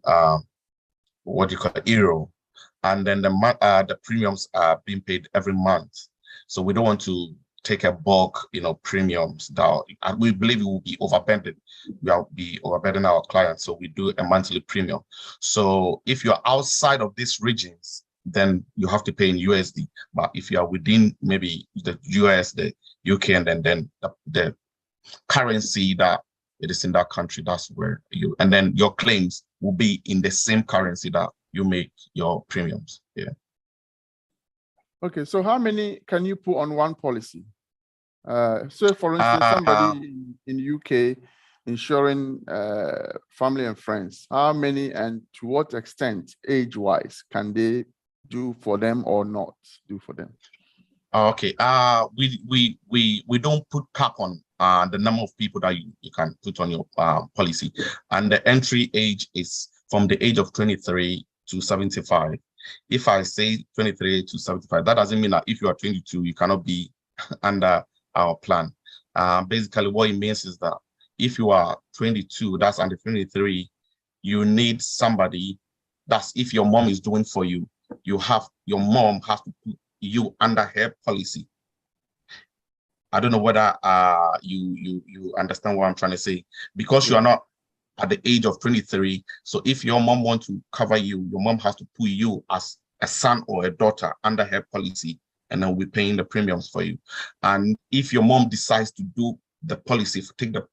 what you call euro, and then the premiums are being paid every month. So we don't want to take a bulk, premiums down. And we believe it will be overburdened. We will be overburdening our clients. So we do a monthly premium. So if you're outside of these regions, then you have to pay in USD. But if you are within maybe the US, the UK, and then the currency that it is in that country, that's where and then your claims will be in the same currency that you make your premiums. Yeah. Okay, so how many can you put on one policy? So for instance, somebody in UK insuring family and friends, how many and to what extent age-wise can they do for them or not do for them? Okay, we don't put cap on the number of people that you can put on your policy, and the entry age is from the age of 23 to 75. If I say 23 to 75, that doesn't mean that if you are 22, you cannot be under our plan. Basically, what it means is that if you are 22, that's under 23, you need somebody. That's if your mom is doing for you, your mom has to put you under her policy. I don't know whether you understand what I'm trying to say, because you are not at the age of 23. So if your mom wants to cover you, your mom has to put you as a son or a daughter under her policy, and then we're paying the premiums for you. And if your mom decides to do the policy, take the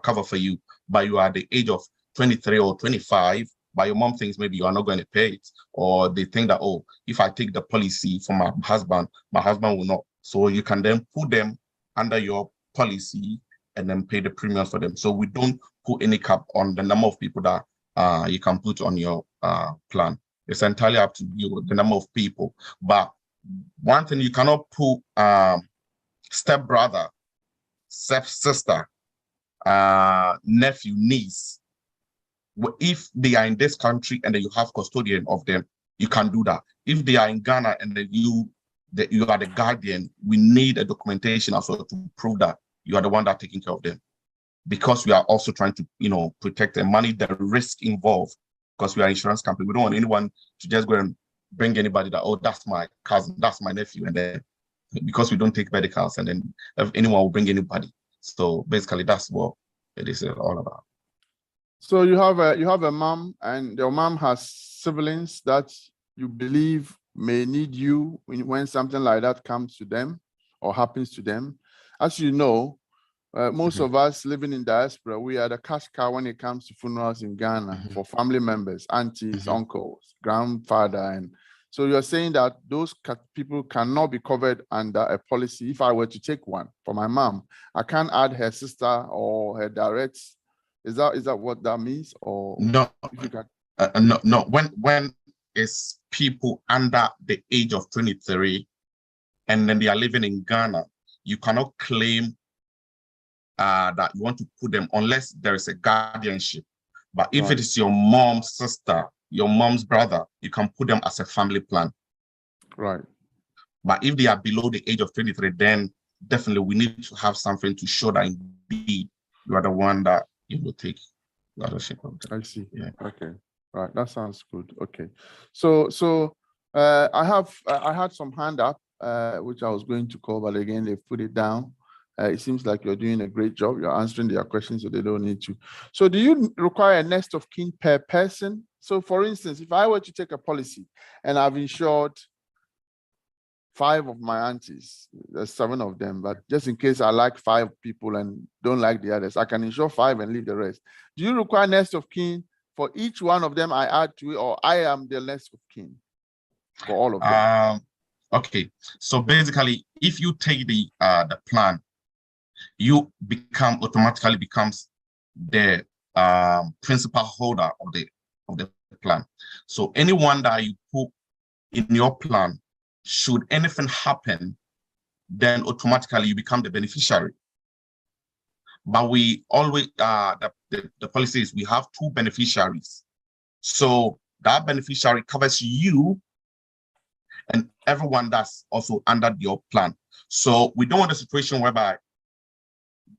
cover for you, but you are at the age of 23 or 25, but your mom thinks maybe you are not going to pay it, or they think that, oh, if I take the policy for my husband will not. So you can then put them under your policy and then pay the premiums for them. So we don't put any cap on the number of people that you can put on your plan. It's entirely up to you, the number of people. But one thing, you cannot put stepbrother, stepsister, nephew, niece. If they are in this country and then you have custodian of them, you can do that. If they are in Ghana and then you that you are the guardian, we need a documentation also to prove that you are the one that taking care of them. Because we are also trying to, protect the money, the risk involved, because we are an insurance company. We don't want anyone to just go and bring anybody that, oh, that's my cousin, that's my nephew. And then because we don't take medicals, and then if anyone will bring anybody. So basically that's what it is all about. So you have a mom, and your mom has siblings that you believe may need you when something like that comes to them or happens to them. As you know, most of us living in diaspora, we are the cash cow when it comes to funerals in Ghana for family members, aunties, uncles, grandfather. And so you're saying that those people cannot be covered under a policy. If I were to take one for my mom, I can't add her sister or her direct. Is that what that means? Or no, if you can... no. When it's people under the age of 23 and then they are living in Ghana, you cannot claim that you want to put them unless there is a guardianship. But if it is your mom's sister, your mom's brother, you can put them as a family plan. Right. But if they are below the age of 23, then definitely we need to have something to show that indeed you are the one that you will take ownership of them. I see. Yeah. Okay. Right. That sounds good. Okay. So I had some hand up, which I was going to call, but again, they've put it down. It seems like you're doing a great job. You're answering their questions, so they don't need to. So do you require a next of kin per person? So for instance, if I were to take a policy and I've insured 5 of my aunties, there's 7 of them, but just in case I like 5 people and don't like the others, I can insure 5 and leave the rest. Do you require next of kin for each one of them I add to it, or I am the next of kin for all of them? Okay, so basically, if you take the plan, you automatically becomes the principal holder of the plan. So anyone that you put in your plan, should anything happen, then automatically you become the beneficiary. But we always the policy is we have 2 beneficiaries. So that beneficiary covers you and everyone that's also under your plan. So we don't want a situation whereby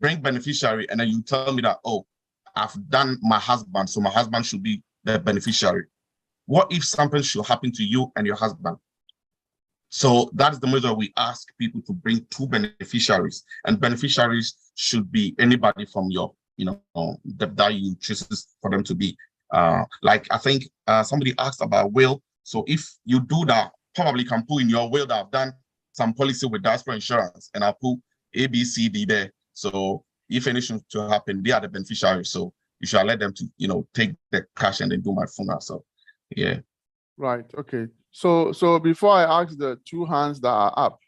bring beneficiary and then you tell me that, oh, I've done my husband, so my husband should be the beneficiary. What if something should happen to you and your husband? So that's the measure we ask people to bring 2 beneficiaries, and beneficiaries should be anybody from your, that you choose for them to be. Like I think somebody asked about will. So if you do that, probably can put in your will that I've done some policy with Diaspora Insurance, and I'll put A, B, C, D there. So if anything to happen, they are the beneficiaries. So you should let them to, take the cash and then do my funeral. So yeah. Right. Okay. So before I ask the 2 hands that are up,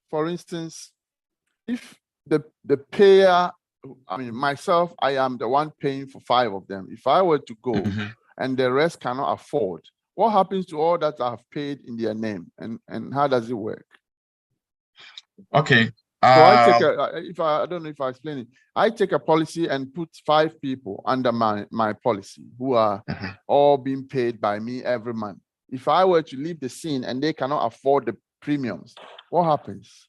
for instance, if the payer, I mean myself, I am the one paying for 5 of them. If I were to go and the rest cannot afford, what happens to all that I have paid in their name, and how does it work? Okay. So I take I don't know if I explain it. I take a policy and put 5 people under my policy who are all being paid by me every month. If I were to leave the scene and they cannot afford the premiums, what happens?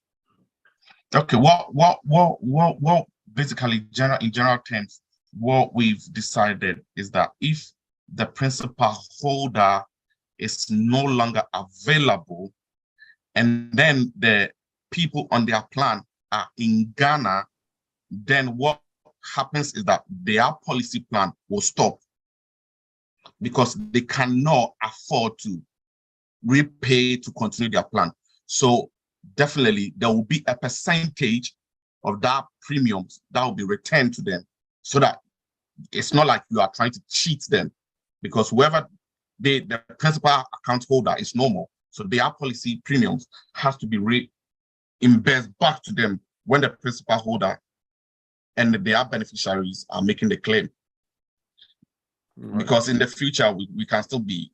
Okay. What basically in general terms, what we've decided is that if the principal holder is no longer available, and then the people on their plan are in Ghana, then what happens is that their policy plan will stop because they cannot afford to repay to continue their plan. So definitely there will be a percentage of that premiums that will be returned to them, so that it's not like you are trying to cheat them, because whoever the principal account holder is normal. So their policy premiums has to be reimbursed back to them when the principal holder and their beneficiaries are making the claim. Right. Because in the future, we can still be,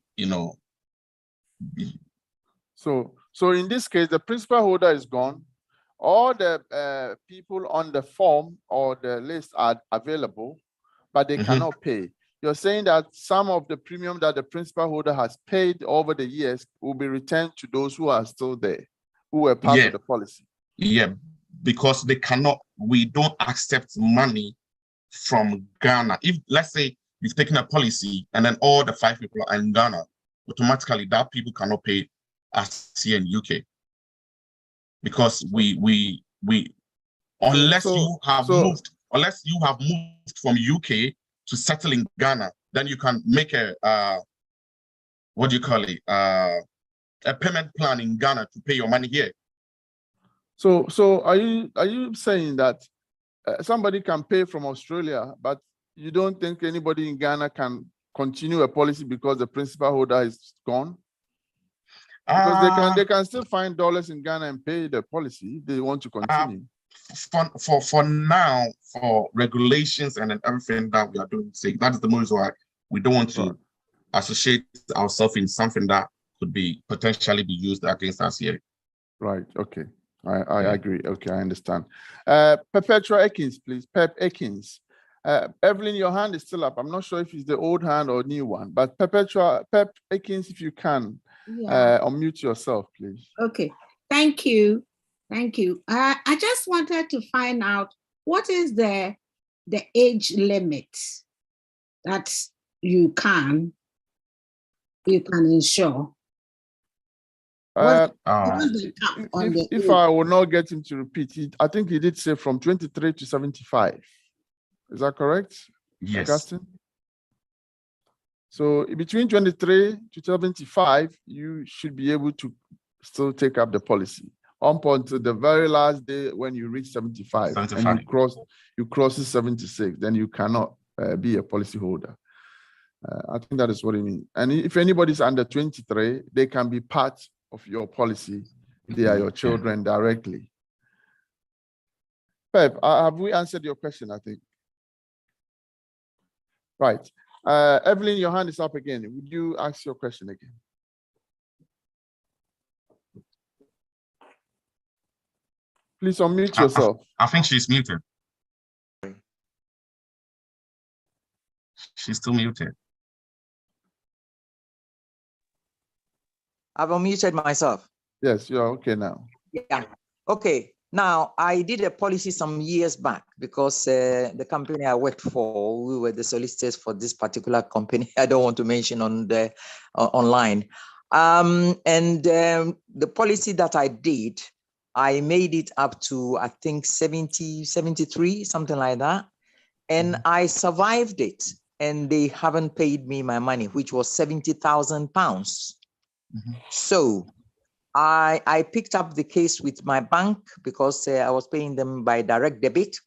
So in this case, the principal holder is gone. All the people on the form or the list are available, but they cannot pay. you're saying that some of the premium that the principal holder has paid over the years will be returned to those who are still there, who were part of the policy. Yeah, because we don't accept money from Ghana. If, let's say, you've taken a policy and then all the 5 people are in Ghana, automatically that people cannot pay us here in UK. Because unless you have moved from UK to settle in Ghana, then you can make a payment plan in Ghana to pay your money here. So are you saying that somebody can pay from Australia, but you don't think anybody in Ghana can continue a policy because the principal holder is gone? Because they can still find dollars in Ghana and pay the policy if they want to continue. For now, for regulations and everything that we are doing, that is the reason why we don't want to associate ourselves in something that could be potentially be used against us here. Right. Okay. I agree. Okay, I understand. Perpetua Ekins, please. Pep Ekins. Evelyn, your hand is still up. I'm not sure if it's the old hand or new one, but Pep Ekins, if you can, unmute yourself, please. Okay. Thank you. Thank you. I just wanted to find out what is the age limit that you can insure. If I will not get him to repeat, I think he did say from 23 to 75. Is that correct? Yes. Augustine? So between 23 to 75, you should be able to still take up the policy up until the very last day when you reach 75. And you cross 76, then you cannot be a policy holder. I think that is what it means. And if anybody's under 23, they can be part of your policy. They are your children directly. Pep, have we answered your question, I think? Right. Evelyn, your hand is up again. Would you ask your question again? Please unmute yourself. I think she's muted. She's still muted. I've unmuted myself. Yes, you're okay now. Yeah. Okay. Now, I did a policy some years back because the company I worked for, we were the solicitors for this particular company. I don't want to mention on the online. The policy that I did, I made it up to, I think, 70, 73, something like that. And I survived it. And they haven't paid me my money, which was £70,000. So I picked up the case with my bank because I was paying them by direct debit.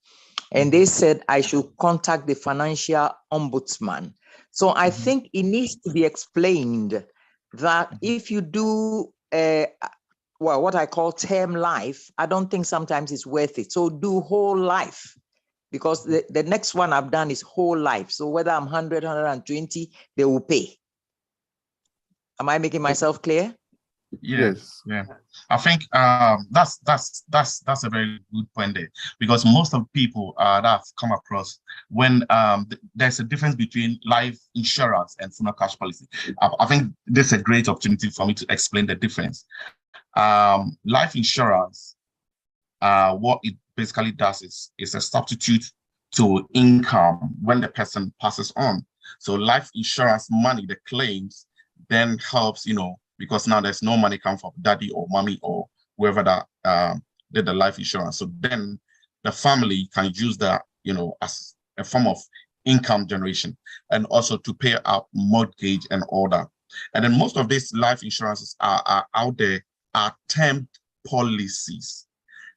And they said I should contact the financial ombudsman. So I think it needs to be explained that if you do, what I call term life, I don't think sometimes it's worth it. So do whole life, because the next one I've done is whole life. So whether I'm 100, 120, they will pay. Am I making myself clear? Yes. Yeah. I think that's a very good point there, because most of people that I've come across, when there's a difference between life insurance and funeral cash policy. I think this is a great opportunity for me to explain the difference. Life insurance, what it basically does is a substitute to income when the person passes on. So life insurance money, the claims, then helps, because now there's no money come from daddy or mommy or whoever that did the life insurance. So then the family can use that, as a form of income generation, and also to pay out mortgage and all that. And then most of these life insurances are out there are term policies.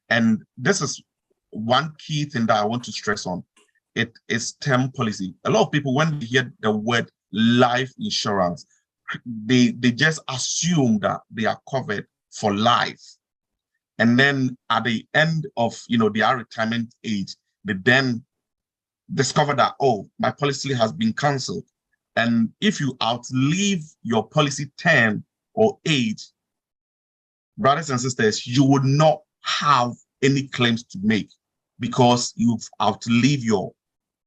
And this is one key thing that I want to stress on. It is term policy. A lot of people, when they hear the word life insurance, they just assume that they are covered for life. And then at the end of their retirement age, they then discover that, oh, my policy has been cancelled. And if you outlive your policy term or age, brothers and sisters, you would not have any claims to make because you've outlived your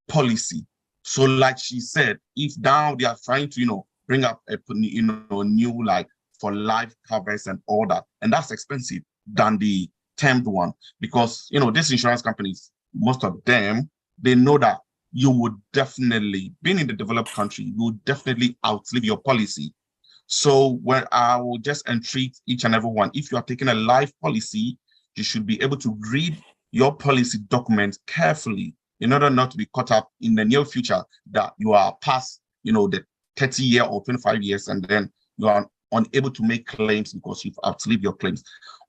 policy. So like she said, if now they are trying to, bring up a, new like for life covers and all that, and that's expensive than the termed one, because, these insurance companies, most of them, they know that you would definitely, being in the developed country, you would definitely outlive your policy. So when I will just entreat each and every one, if you are taking a life policy, you should be able to read your policy document carefully in order not to be caught up in the near future that you are past, the 30 year or 25 years, and then you are unable to make claims because you've outlived your claims.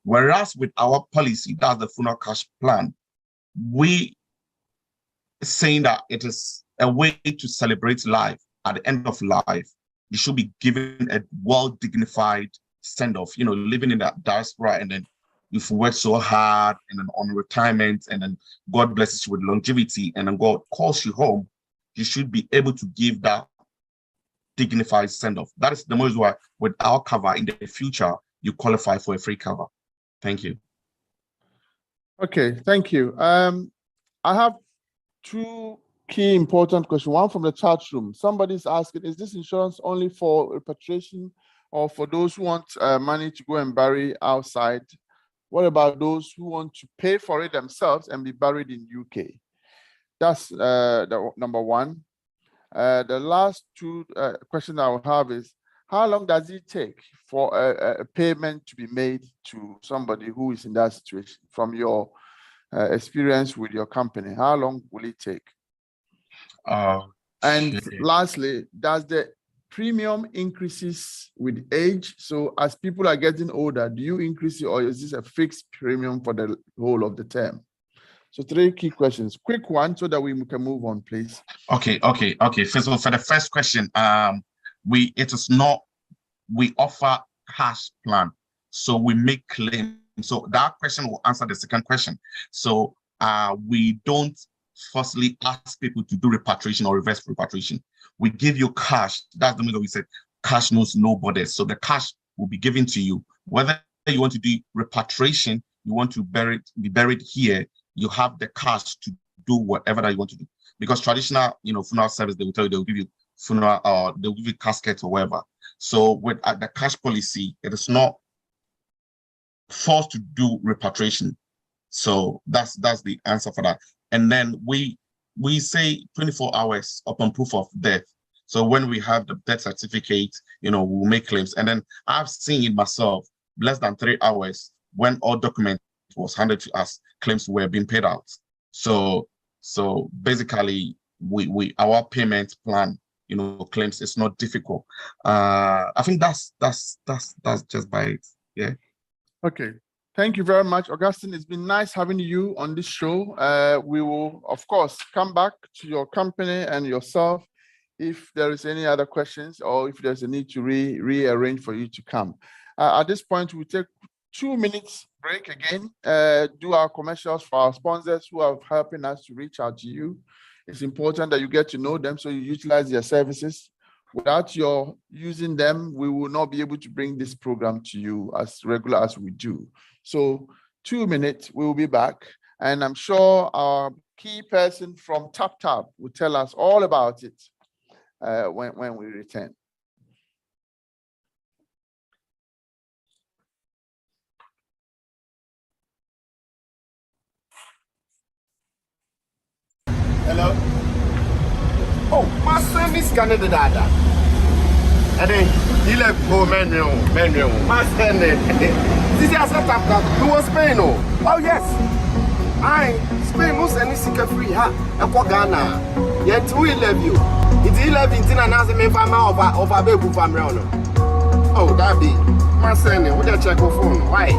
Whereas with our policy, that's the funeral cash plan, we saying that it is a way to celebrate life. At the end of life, you should be given a well-dignified send-off, living in that diaspora, and then you've worked so hard and then on retirement, and then God blesses you with longevity, and then God calls you home, you should be able to give that dignified send-off. That is the most why with our cover in the future, you qualify for a free cover. Thank you. Okay, thank you. I have two key important questions. One from the chat room. Somebody's asking, is this insurance only for repatriation or for those who want money to go and bury outside? What about those who want to pay for it themselves and be buried in UK? That's the number one. The last two questions I will have is, how long does it take for a payment to be made to somebody who is in that situation? From your experience with your company, how long will it take? And lastly, does the premium increases with age? So as people are getting older, do you increase it, or is this a fixed premium for the whole of the term? So three key questions, quick one, so that we can move on, please. Okay. First of all, for the first question, we offer cash plan, so we make claims. So that question will answer the second question. So we don't firstly ask people to do repatriation or reverse repatriation. We give you cash. That's the reason we said cash knows no borders. So the cash will be given to you. Whether you want to do repatriation, you want to be buried here, you have the cash to do whatever that you want to do. Because traditional, funeral service, they will tell you, they'll give you funeral, or they'll give you casket or whatever. So with the cash policy, it is not forced to do repatriation. So that's the answer for that. And then we say 24 hours upon proof of death. So when we have the death certificate, we'll make claims. And then I've seen it myself, less than 3 hours, when all documents was handed to us, claims were being paid out. So basically, our payment plan, claims, is not difficult. I think that's just by it. Yeah. Okay. Thank you very much, Augustine. It's been nice having you on this show. We will, of course, come back to your company and yourself if there is any other questions, or if there's a need to rearrange for you to come. At this point, we'll take 2 minutes break again, do our commercials for our sponsors who are helping us to reach out to you. It's important that you get to know them so you utilize their services. Without your using them, we will not be able to bring this program to you as regular as we do. So 2 minutes, we will be back. And I'm sure our key person from Taptap will tell us all about it when we return. Hello? Oh, my son is Canada dada. And then he left go menu. My son, this is a Taptap. Who was Spain? Oh, yes. I Spain was any sicker free. Ha, a Ghana. Yet we love you. It's 11 and as a member of a baby family. Oh, that be my son. Would you check your phone? Why?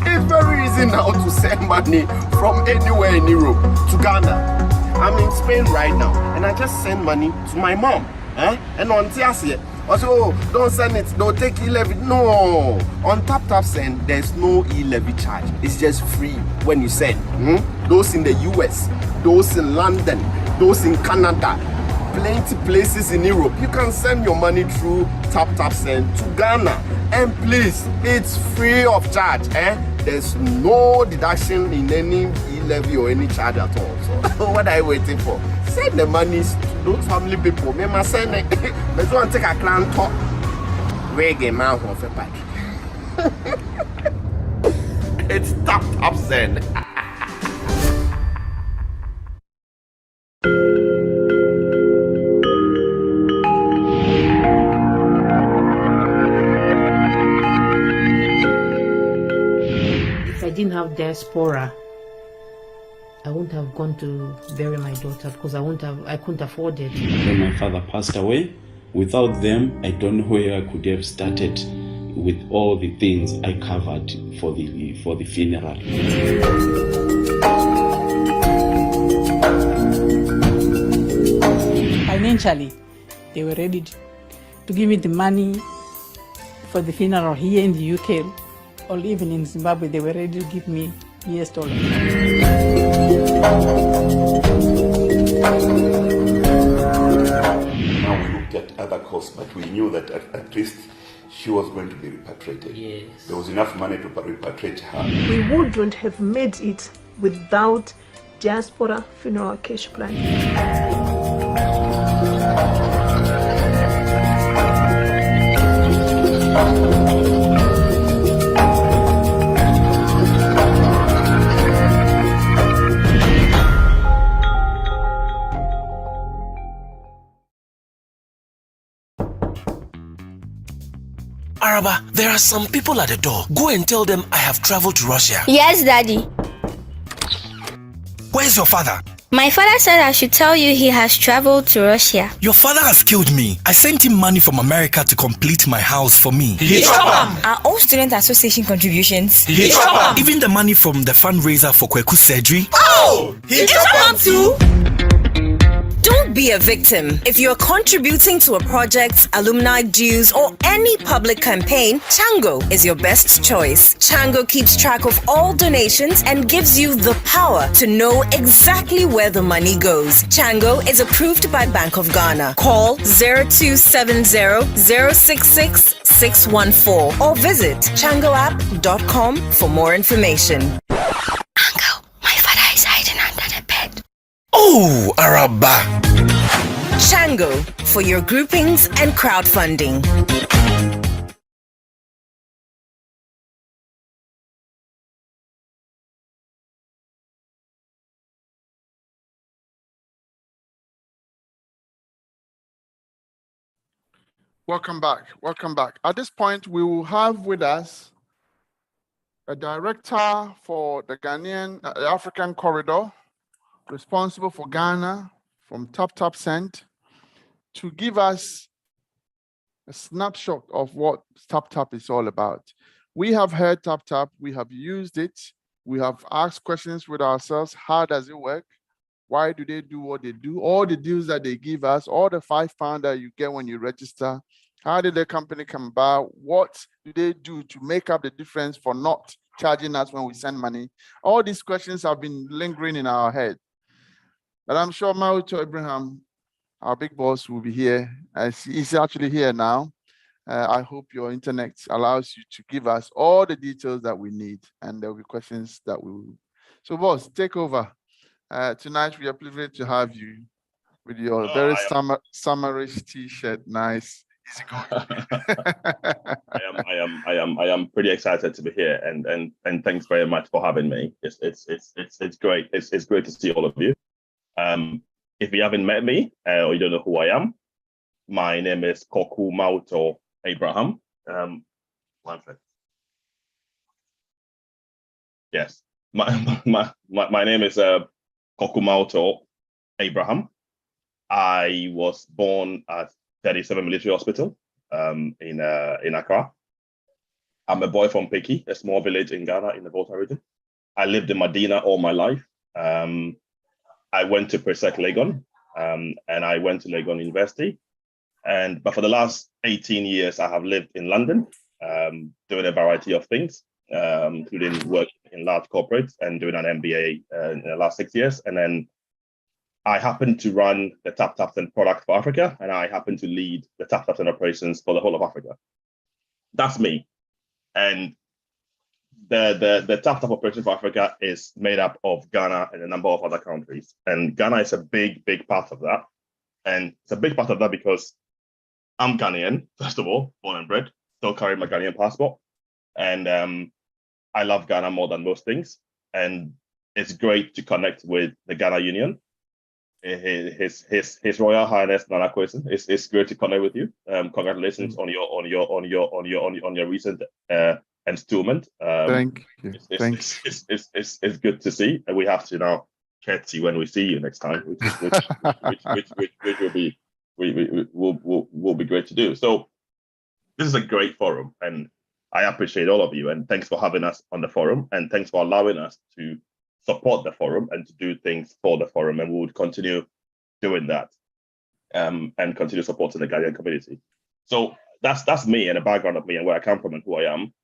It's very easy now to send money from anywhere in Europe to Ghana. I'm in Spain right now, and I just send money to my mom. And on Tiasia, also, don't send it, don't take e-levy. No, on Taptap Send, there's no e-levy charge. It's just free when you send. Those in the US, those in London, those in Canada, plenty places in Europe. You can send your money through Taptap Send to Ghana. And please, it's free of charge. There's no deduction in any e-levy or any charge at all. So what are you waiting for? send the money to those family people. Me must send it. Me want to take a clan talk. Reggae man for Patrick. It's Taptap Zen. If I didn't have Diaspora, I wouldn't have gone to bury my daughter because I couldn't afford it. When my father passed away, without them, I don't know where I could have started with all the things I covered for the funeral. Financially, they were ready to give me the money for the funeral here in the UK, or even in Zimbabwe. They were ready to give me US dollars. Now we looked at other costs, but we knew that at least she was going to be repatriated. Yes. There was enough money to repatriate her. We wouldn't have made it without Diaspora funeral cash plan. Araba, there are some people at the door. Go and tell them I have traveled to Russia. Yes, Daddy. Where's your father? My father said I should tell you he has traveled to Russia. Your father has killed me. I sent him money from America to complete my house for me. Are all student association contributions? Even the money from the fundraiser for Kweku's surgery. Oh! Too? Don't be a victim. If you're contributing to a project, alumni dues, or any public campaign, Chango is your best choice. Chango keeps track of all donations and gives you the power to know exactly where the money goes. Chango is approved by Bank of Ghana. Call 0270-066-614 or visit changoapp.com for more information. Uncle, my father is hiding under the bed. Oh, Araba. Chango for your groupings and crowdfunding. Welcome back. Welcome back. At this point, we will have with us a director for the African corridor, responsible for Ghana from Taptap Cent, to give us a snapshot of what Taptap is all about. We have heard Taptap, we have used it, we have asked questions with ourselves. How does it work? Why do they do what they do? All the deals that they give us, all the £5 that you get when you register, how did the company come about? What do they do to make up the difference for not charging us when we send money? All these questions have been lingering in our head. But I'm sure Mauto Abraham, our big boss, will be here. He's actually here now. I hope your internet allows you to give us all the details that we need, and there will be questions that we will. So, boss, take over. Tonight, we are privileged to have you with your very summerish T-shirt. Nice. Easy going. I am pretty excited to be here, and thanks very much for having me. It's great. It's great to see all of you. If you haven't met me or you don't know who I am, my name is Koku Mauto Abraham. One second. Yes, my name is Koku Mauto Abraham. I was born at 37 Military Hospital in Accra. I'm a boy from Peki, a small village in Ghana in the Volta region. I lived in Medina all my life. I went to Presec Legon, and I went to Legon University. But for the last 18 years, I have lived in London, doing a variety of things, including work in large corporates and doing an MBA in the last 6 years. And then I happened to run the Taptap product for Africa, and I happen to lead the Taptap operations for the whole of Africa. That's me. And the Taptap operation for Africa is made up of Ghana and a number of other countries. And Ghana is a big part of that. And it's a big part of that because I'm Ghanaian, first of all, born and bred, still carry my Ghanaian passport. And I love Ghana more than most things. And it's great to connect with the Ghana Union. His Royal Highness Nana Kwesi, it's great to connect with you. Congratulations on your recent installment. Thank you. Thanks. It's good to see, and we have to now catch you when we see you next time, which will be great to do. So this is a great forum, and I appreciate all of you, and thanks for having us on the forum, and thanks for allowing us to support the forum and to do things for the forum, and we would continue doing that and continue supporting the Ghanaian community. So that's me and the background of me and where I come from and who I am.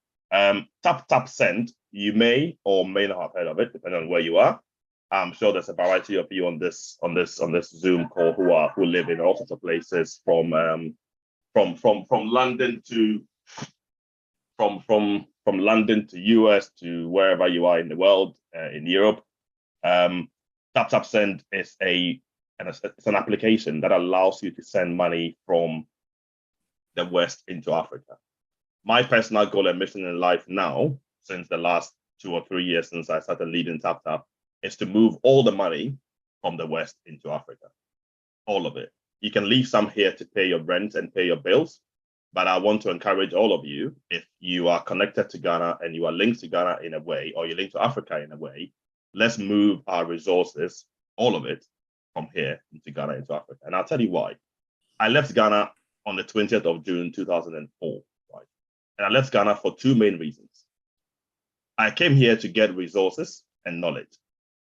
Tap Send, you may or may not have heard of it, depending on where you are. I'm sure there's a variety of you on this Zoom call who live in all sorts of places, from London to from London to US to wherever you are in the world, in Europe. Taptap Send is an application that allows you to send money from the West into Africa. My personal goal and mission in life now, since the last 2 or 3 years since I started leading Taptap, is to move all the money from the West into Africa. All of it. You can leave some here to pay your rent and pay your bills, but I want to encourage all of you, if you are connected to Ghana and you are linked to Ghana in a way, or you're linked to Africa in a way, let's move our resources, all of it, from here into Ghana, into Africa. And I'll tell you why. I left Ghana on the 20th of June, 2004, right? And I left Ghana for 2 main reasons. I came here to get resources and knowledge,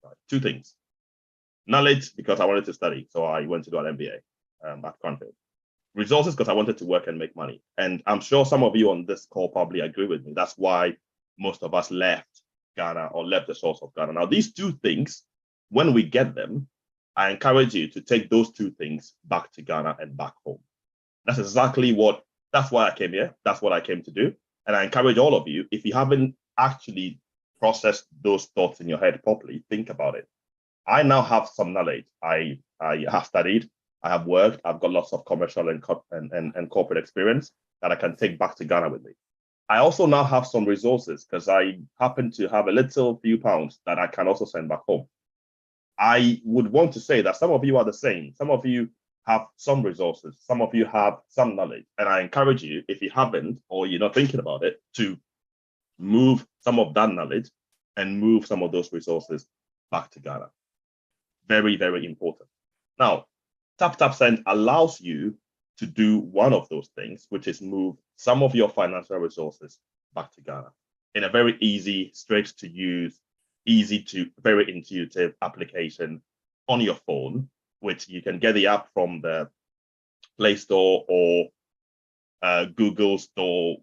right? 2 things. Knowledge, because I wanted to study, so I went to do an MBA at Cranfield. Resources, because I wanted to work and make money. And I'm sure some of you on this call probably agree with me. That's why most of us left Ghana or left the source of Ghana. Now, these 2 things, when we get them, I encourage you to take those 2 things back to Ghana and back home. That's why I came here. That's what I came to do. And I encourage all of you, if you haven't actually processed those thoughts in your head properly, think about it. I now have some knowledge. I have studied, I have worked, I've got lots of commercial and corporate experience that I can take back to Ghana with me. I also now have some resources because I happen to have a little few pounds that I can also send back home. I would want to say that some of you are the same. Some of you have some resources. Some of you have some knowledge. And I encourage you, if you haven't or you're not thinking about it, to move some of that knowledge and move some of those resources back to Ghana. Very, very important. Now, Taptap Send allows you to do one of those things, which is move some of your financial resources back to Ghana in a very easy, straight to use, very intuitive application on your phone, which you can get the app from the Play Store or Google Store,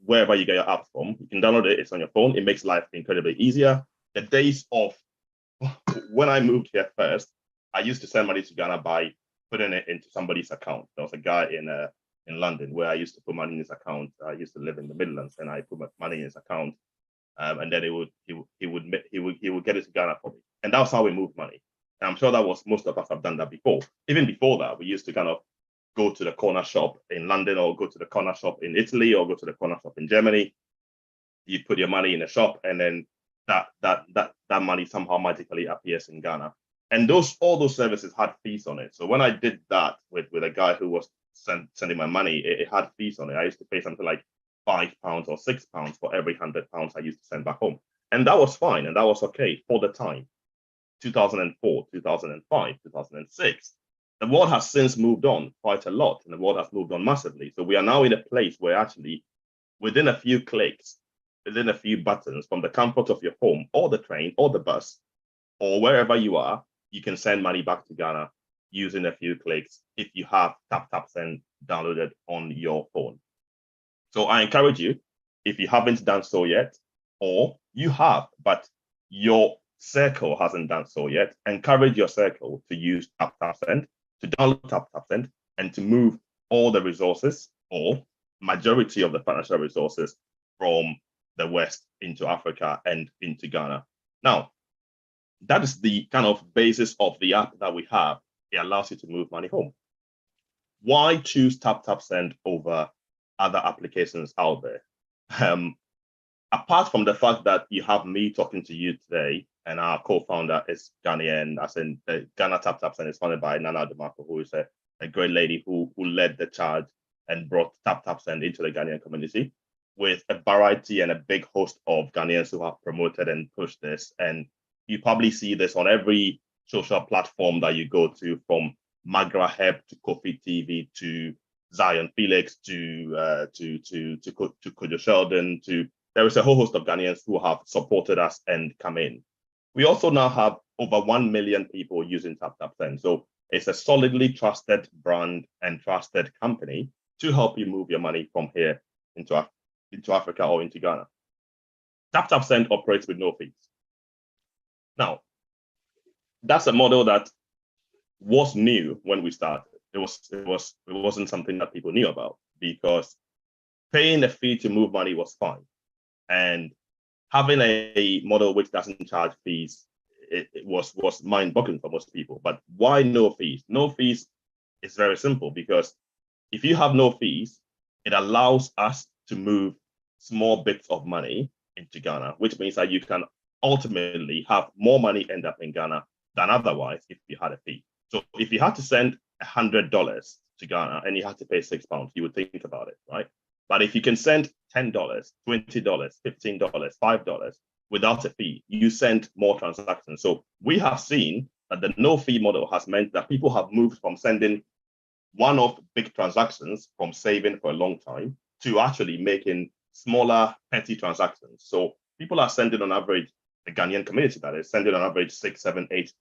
wherever you get your app from. You can download it, it's on your phone. It makes life incredibly easier. The days of when I moved here first, I used to send money to Ghana by putting it into somebody's account. There was a guy in London where I used to put money in his account. I used to live in the Midlands, and I put my money in his account, and then he would get it to Ghana for me, and that's how we moved money. And I'm sure that was most of us have done that before. Even before that, we used to kind of go to the corner shop in London, or go to the corner shop in Italy, or go to the corner shop in Germany. You put your money in a shop, and then that money somehow magically appears in Ghana. And all those services had fees on it. So when I did that with a guy who was sending my money, it had fees on it. I used to pay something like £5 or £6 for every £100 I used to send back home. And that was fine, and that was okay for the time. 2004, 2005, 2006. The world has since moved on quite a lot, and the world has moved on massively. So we are now in a place where actually, within a few clicks, within a few buttons, from the comfort of your home or the train or the bus or wherever you are, you can send money back to Ghana using a few clicks if you have Taptap Send downloaded on your phone. So I encourage you, if you haven't done so yet, or you have, but your circle hasn't done so yet, encourage your circle to use Taptap Send, to download Taptap Send, and to move all the resources or majority of the financial resources from the West into Africa and into Ghana. Now, that is the kind of basis of the app that we have. It allows you to move money home. Why choose Taptap Send over other applications out there? Apart from the fact that you have me talking to you today, and our co-founder is Ghanaian, as in Ghana Taptap Send is founded by Nana DeMarco, who is a great lady who led the charge and brought Taptap Send into the Ghanaian community with a variety and a big host of Ghanaians who have promoted and pushed this. And you probably see this on every social platform that you go to, from Magra Heb to Kofi TV to Zion Felix to Kojo Sheldon to, there is a whole host of Ghanaians who have supported us and come in. We also now have over 1 million people using Taptap Send. So it's a solidly trusted brand and trusted company to help you move your money from here into Africa or into Ghana. Taptap Send operates with no fees. Now, that's a model that was new when we started. It wasn't something that people knew about, because paying a fee to move money was fine. And having a model which doesn't charge fees, it was mind-boggling for most people. But why no fees? No fees is very simple, because if you have no fees, it allows us to move small bits of money into Ghana, which means that you can ultimately have more money end up in Ghana than otherwise if you had a fee. So if you had to send $100 to Ghana and you had to pay £6, you would think about it, right? But if you can send $10, $20, $15, $5 without a fee, you send more transactions. So we have seen that the no fee model has meant that people have moved from sending one-off big transactions from saving for a long time to actually making smaller petty transactions. So people are sending on average, the Ghanaian community that is sending on average 6, 7, 8,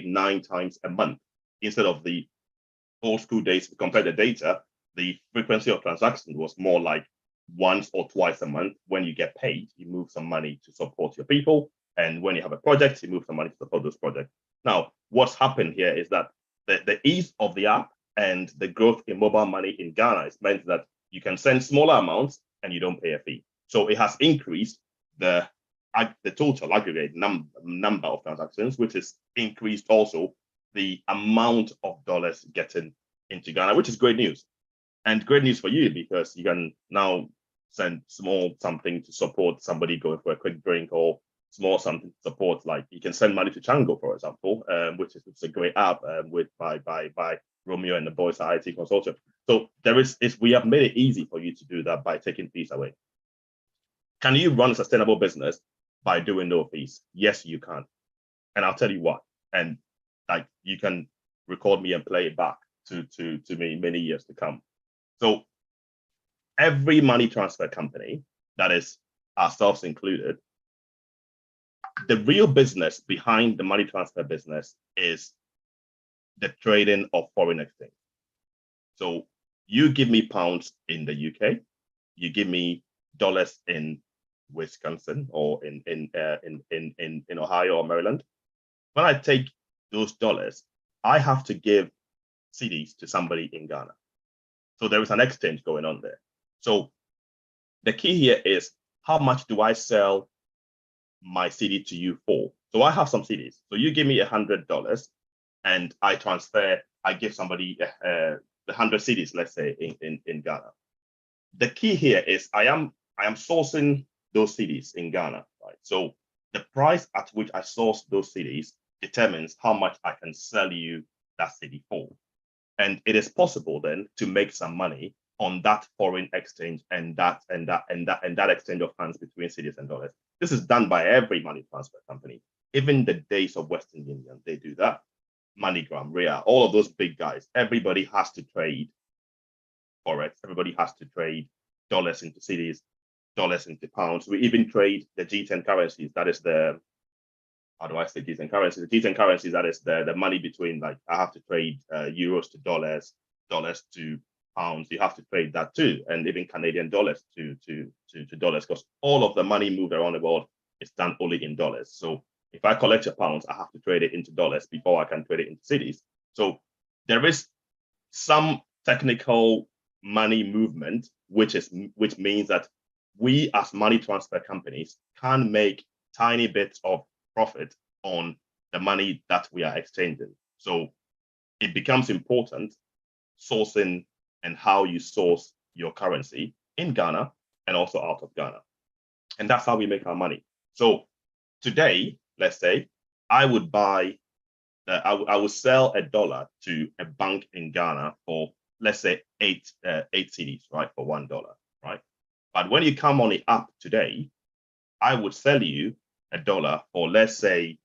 9 times a month, instead of the old school days. To compare the data, the frequency of transactions was more like once or twice a month. When you get paid, you move some money to support your people. And when you have a project, you move some money to support those projects. Now, what's happened here is that the ease of the app and the growth in mobile money in Ghana has meant that you can send smaller amounts and you don't pay a fee. So it has increased the total aggregate number of transactions, which has increased also the amount of dollars getting into Ghana, which is great news. And great news for you, because you can now send small something to support somebody going for a quick drink, or small something to support, like you can send money to Chango, for example, which is a great app by Romeo and the boys at IT Consulting. So we have made it easy for you to do that by taking fees away. Can you run a sustainable business by doing no fees? Yes, you can. And I'll tell you what. And like, you can record me and play it back to me many years to come. So every money transfer company, that is ourselves included, the real business behind the money transfer business is the trading of foreign exchange. So you give me pounds in the UK, you give me dollars in Wisconsin or in Ohio or Maryland. When I take those dollars, I have to give cedis to somebody in Ghana. So there is an exchange going on there. So the key here is, how much do I sell my CD to you for? So I have some CDs. So you give me $100 and I give somebody the 100 CDs, let's say, in Ghana. The key here is I am sourcing those CDs in Ghana, right? So the price at which I source those CDs determines how much I can sell you that CD for. And it is possible then to make some money on that foreign exchange and that exchange of funds between CDs and dollars. This is done by every money transfer company. Even the days of Western Union, they do that. MoneyGram, Ria, all of those big guys, everybody has to trade Forex. Everybody has to trade dollars into CDs, dollars into pounds. We even trade the G10 currencies. That is the, how do I say G10 currencies? The G10 currencies, that is the money between, like, I have to trade euros to dollars, dollars to pounds. You have to trade that too, and even Canadian dollars to dollars, because all of the money moved around the world is done only in dollars. So if I collect your pounds, I have to trade it into dollars before I can trade it into CDs. So there is some technical money movement, which means that we as money transfer companies can make tiny bits of profit on the money that we are exchanging. So it becomes important sourcing and how you source your currency in Ghana and also out of Ghana. And that's how we make our money. So today, let's say, I would buy, I would sell $1 to a bank in Ghana for, let's say, eight cedis, right, for $1, right? But when you come on the app today, I would sell you $1 for, let's say,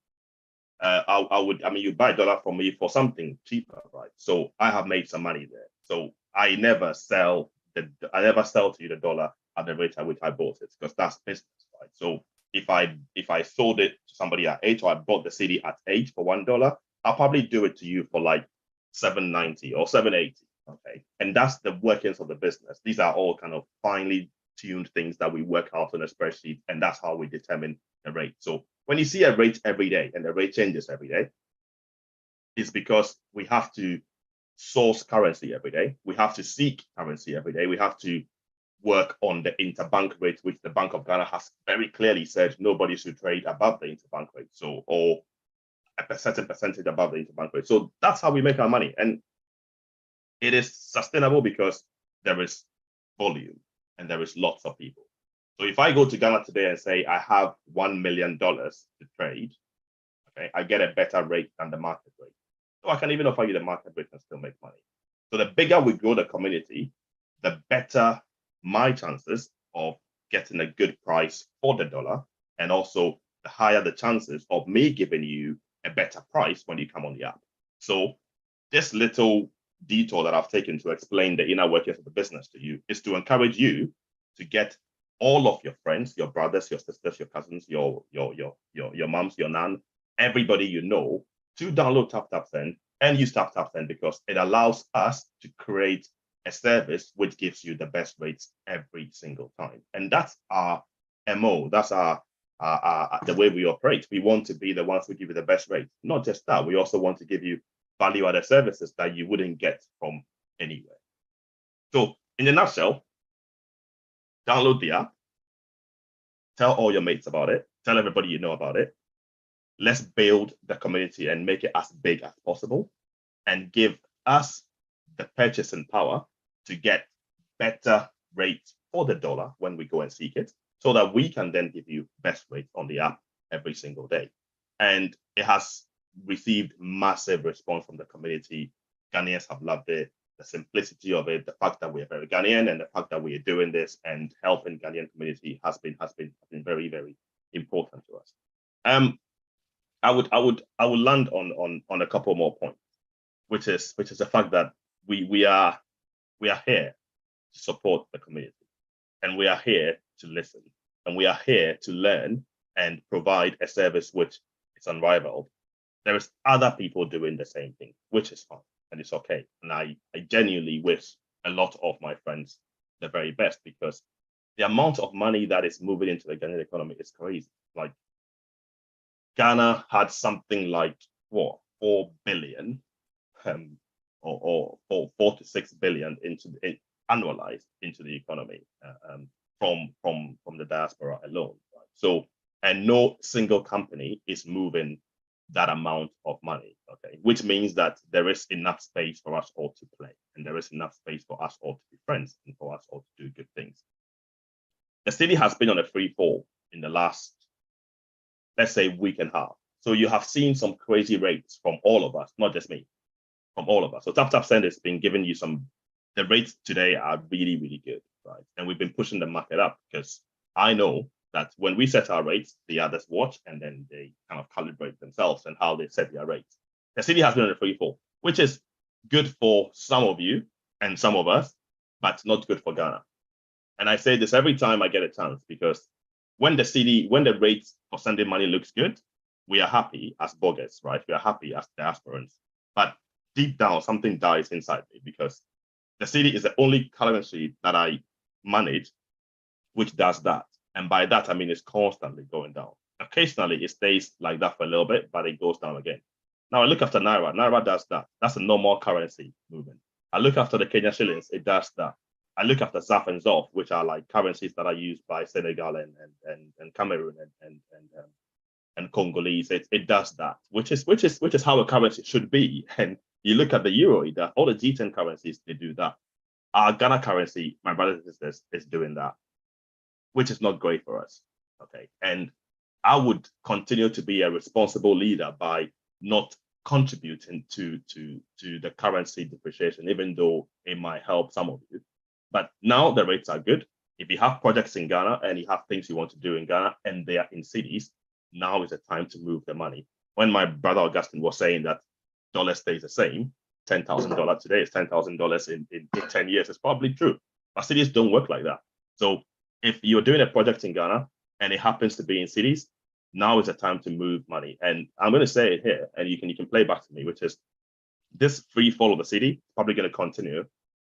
you buy $1 from me for something cheaper, right? So I have made some money there. So I never sell to you the dollar at the rate at which I bought it, because that's business, right? So if I sold it to somebody at 8, or I bought the CD at 8 for $1, I'll probably do it to you for like $7.90 or $7.80. Okay. And that's the workings of the business. These are all kind of finely tuned things that we work out on a spreadsheet, and that's how we determine the rate. So when you see a rate every day and the rate changes every day, it's because we have to source currency every day. We have to seek currency every day. We have to work on the interbank rate, which the Bank of Ghana has very clearly said nobody should trade above the interbank rate. So, or a certain percentage above the interbank rate. So that's how we make our money. And it is sustainable because there is volume and there is lots of people. So if I go to Ghana today and say I have $1 million to trade, okay, I get a better rate than the market rate. So I can even offer you the market rate and still make money. So the bigger we grow the community, the better my chances of getting a good price for the dollar, and also the higher the chances of me giving you a better price when you come on the app. So this little detour that I've taken to explain the inner workings of the business to you is to encourage you to get all of your friends, your brothers, your sisters, your cousins, your moms, your nan, everybody you know, to download Taptap Send and use Taptap Send, because it allows us to create a service which gives you the best rates every single time. And that's our MO. That's our the way we operate. We want to be the ones who give you the best rate. Not just that, we also want to give you value-added services that you wouldn't get from anywhere. So in a nutshell, download the app, tell all your mates about it, tell everybody you know about it. Let's build the community and make it as big as possible, and give us the purchasing power to get better rates for the dollar when we go and seek it, so that we can then give you best rates on the app every single day. And it has received massive response from the community. Ghanaians have loved it, the simplicity of it, the fact that we are very Ghanaian, and the fact that we are doing this and helping Ghanaian community has been very, very important to us. I would land on a couple more points, which is the fact that we are here to support the community, and we are here to listen, and we are here to learn and provide a service which is unrivaled. There is other people doing the same thing, which is fine, and it's okay. And I genuinely wish a lot of my friends the very best, because the amount of money that is moving into the Ghanaian economy is crazy. Like, Ghana had something like what, 4 billion, or 4 to 6 billion annualized into the economy from the diaspora alone. Right? So, and no single company is moving that amount of money, okay, which means that there is enough space for us all to play, and there is enough space for us all to be friends and for us all to do good things. The city has been on a free fall in the last, let's say, week and a half. So you have seen some crazy rates from all of us, not just me, from all of us. So Taptap Send has been giving you the rates today are really, really good, right? And we've been pushing the market up, because I know that when we set our rates, the others watch, and then they kind of calibrate themselves and how they set their rates. The city has been on a free fall, which is good for some of you and some of us, but not good for Ghana. And I say this every time I get a chance, because when the rates for sending money looks good, we are happy as bloggers, right? We are happy as diasporans. But deep down, something dies inside me, because the city is the only currency that I manage which does that. And by that, I mean it's constantly going down. Occasionally, it stays like that for a little bit, but it goes down again. Now, I look after Naira. Naira does that. That's a normal currency movement. I look after the Kenya shillings. It does that. I look after ZAF and ZOF, which are like currencies that are used by Senegal and Cameroon and Congolese. It does that, which is how a currency should be. And you look at the euro, all the G10 currencies, they do that. Our Ghana currency, my brothers and sisters, is doing that, which is not great for us. Okay, and I would continue to be a responsible leader by not contributing to the currency depreciation, even though it might help some of you. But now the rates are good. If you have projects in Ghana and you have things you want to do in Ghana and they are in cities, now is the time to move the money. When my brother Augustine was saying that dollar stays the same, $10,000 today is $10,000 in 10 years, it's probably true. But cities don't work like that. So if you're doing a project in Ghana and it happens to be in cities, now is the time to move money. And I'm going to say it here, and you can play back to me, which is this free fall of the city is probably going to continue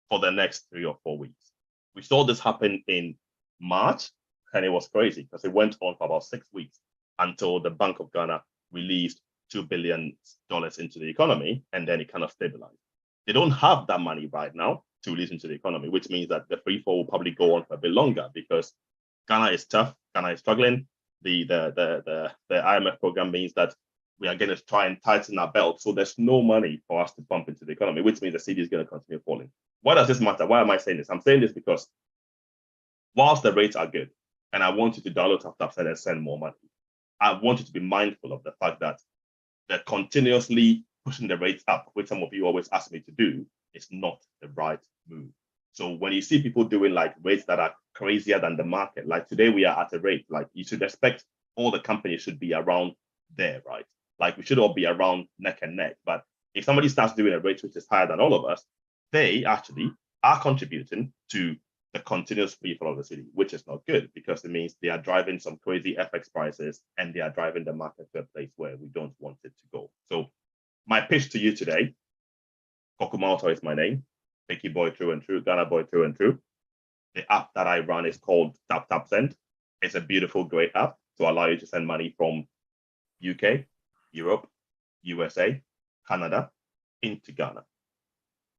for the next 3 or 4 weeks. We saw this happen in March, and it was crazy because it went on for about 6 weeks until the Bank of Ghana released $2 billion into the economy, and then it kind of stabilized. They don't have that money right now to release into the economy, which means that the free fall will probably go on for a bit longer because Ghana is tough, Ghana is struggling. The IMF program means that we are going to try and tighten our belt, so there's no money for us to pump into the economy, which means the CD is going to continue falling. Why does this matter? Why am I saying this? I'm saying this because whilst the rates are good, and I want you to download Taptap and send more money, I want you to be mindful of the fact that they're continuously pushing the rates up, which some of you always ask me to do, is not the right move. So when you see people doing like rates that are crazier than the market, like today we are at a rate, like you should expect all the companies should be around there, right? Like we should all be around neck and neck. But if somebody starts doing a rate which is higher than all of us, they actually are contributing to the continuous free fall of the city, which is not good because it means they are driving some crazy FX prices and they are driving the market to a place where we don't want it to go. So my pitch to you today, Kokumalto is my name, Mickey boy through and through, Ghana boy through and through. The app that I run is called Taptap Send. It's a beautiful, great app to allow you to send money from UK, Europe, USA, Canada into Ghana.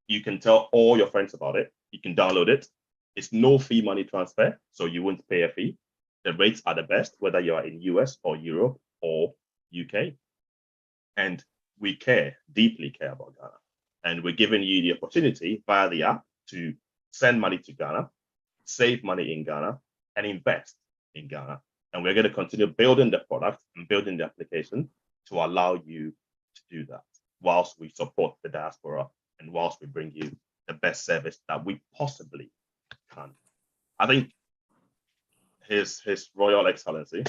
You can tell all your friends about it. You can download it. It's no fee money transfer, so you won't pay a fee. The rates are the best, whether you are in US or Europe or UK. And we care, deeply care about Ghana. And we're giving you the opportunity via the app to send money to Ghana, save money in Ghana, and invest in Ghana. And we're going to continue building the product and building the application to allow you to do that whilst we support the diaspora and whilst we bring you the best service that we possibly can. I think His Royal Excellency,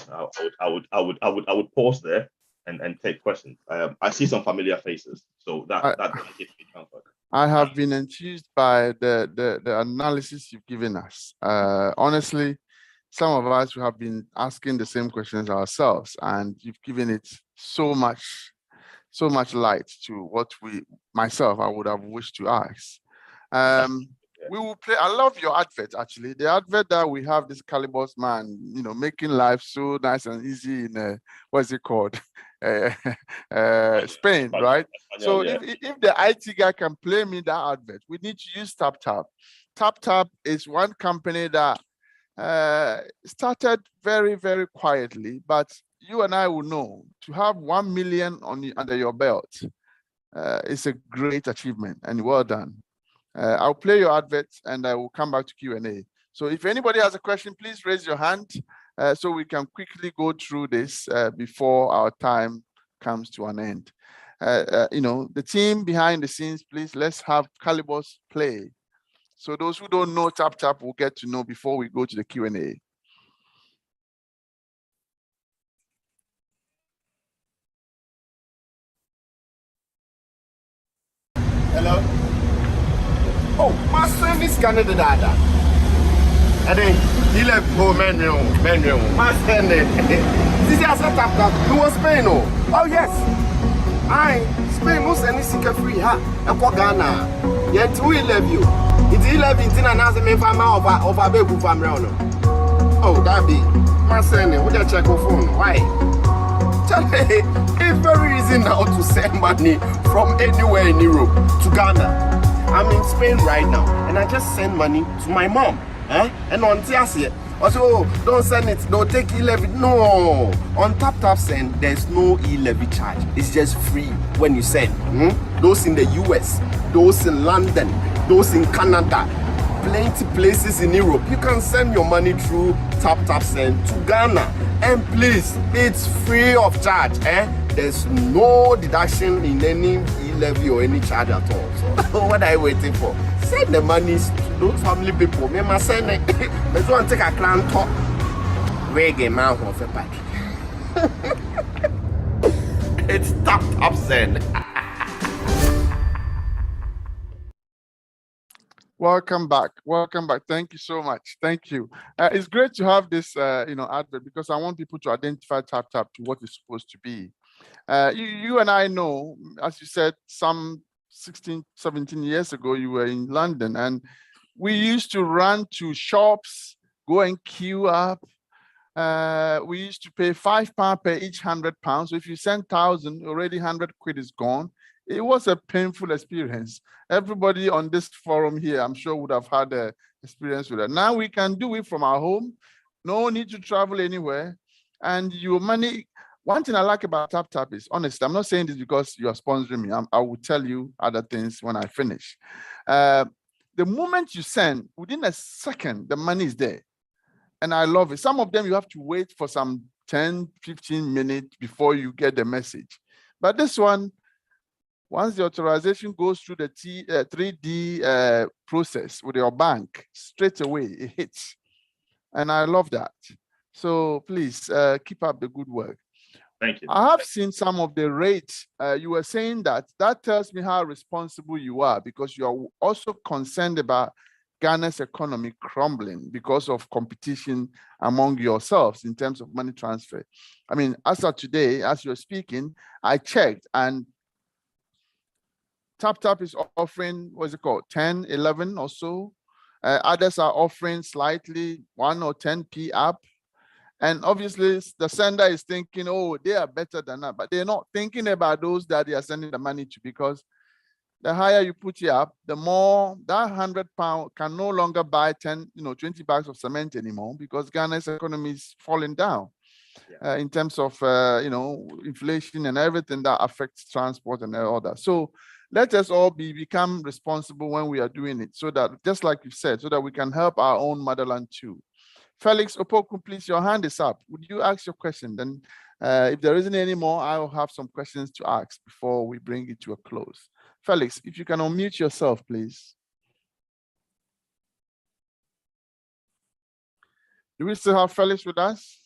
I would pause there and take questions. I see some familiar faces, so that gives me comfort. I have been enthused by the analysis you've given us. Honestly, some of us have been asking the same questions ourselves, and you've given it so much light to what I would have wished to ask. We will play. I love your advert, actually. The advert that we have this Calibos man, making life so nice and easy in what's it called? Spain, right? So if the IT guy can play me that advert, we need to use Taptap. Taptap is one company that started very, very quietly, but you and I will know to have 1 million under your belt is a great achievement, and well done. I'll play your advert and I will come back to Q&A. So if anybody has a question, please raise your hand so we can quickly go through this before our time comes to an end. The team behind the scenes, please, let's have Calibos play. So those who don't know Taptap will get to know before we go to the Q&A. Hello? Oh, my son is Canada. And then he left home, menu. My son, this is a Taptap. Who was Spain? Oh, yes. Spain was any secret free, huh? A Ghana. Yet we love you. It's 11 and as a man of a baby from Rono. Oh, that be my son. Would you check your phone? Why? It's very easy now to send money from anywhere in Europe to Ghana. I'm in Spain. Spain right now, and I just send money to my mom. And on TSC, also don't send it, don't take e-levy. No, on Taptap send, there's no e-levy charge. It's just free when you send. Those in the US, those in London, those in Canada, plenty places in Europe. You can send your money through Taptap send to Ghana, and please, it's free of charge. There's no deduction in any e-levy or any charge at all. So what are you waiting for? Send the money to those family people. Me must send it. Let's go and take a clan talk. Reggae man of a pack. It's Taptap send. Welcome back. Welcome back. Thank you so much. Thank you. It's great to have this, advert, because I want people to identify Taptap to what it's supposed to be. You and I know, as you said, some 16, 17 years ago, you were in London, and we used to run to shops, go and queue up. We used to pay £5 per each £100. So if you send 1,000, already 100 quid is gone. It was a painful experience. Everybody on this forum here, I'm sure, would have had an experience with that. Now we can do it from our home. No need to travel anywhere. And your money, one thing I like about Taptap is, honestly, I'm not saying this because you are sponsoring me. I will tell you other things when I finish. The moment you send, within a second, the money is there. And I love it. Some of them, you have to wait for some 10, 15 minutes before you get the message. But this one, once the authorization goes through the 3D process with your bank, straight away it hits. And I love that. So please keep up the good work. Thank you. I have seen some of the rates. You were saying that tells me how responsible you are, because you are also concerned about Ghana's economy crumbling because of competition among yourselves in terms of money transfer. I mean, as of today, as you're speaking, I checked, and Taptap is offering, what's it called, 10, 11 or so. Others are offering slightly 1 or 10p up. And obviously, the sender is thinking, oh, they are better than that. But they're not thinking about those that they are sending the money to, because the higher you put it up, the more that £100 can no longer buy 10, 20 bags of cement anymore, because Ghana's economy is falling down in terms of, inflation and everything that affects transport and all that. So let us all become responsible when we are doing it, so that, just like you said, so that we can help our own motherland too. Felix Opoku, please, your hand is up. Would you ask your question? Then if there isn't any more, I'll have some questions to ask before we bring it to a close. Felix, if you can unmute yourself, please. Do we still have Felix with us?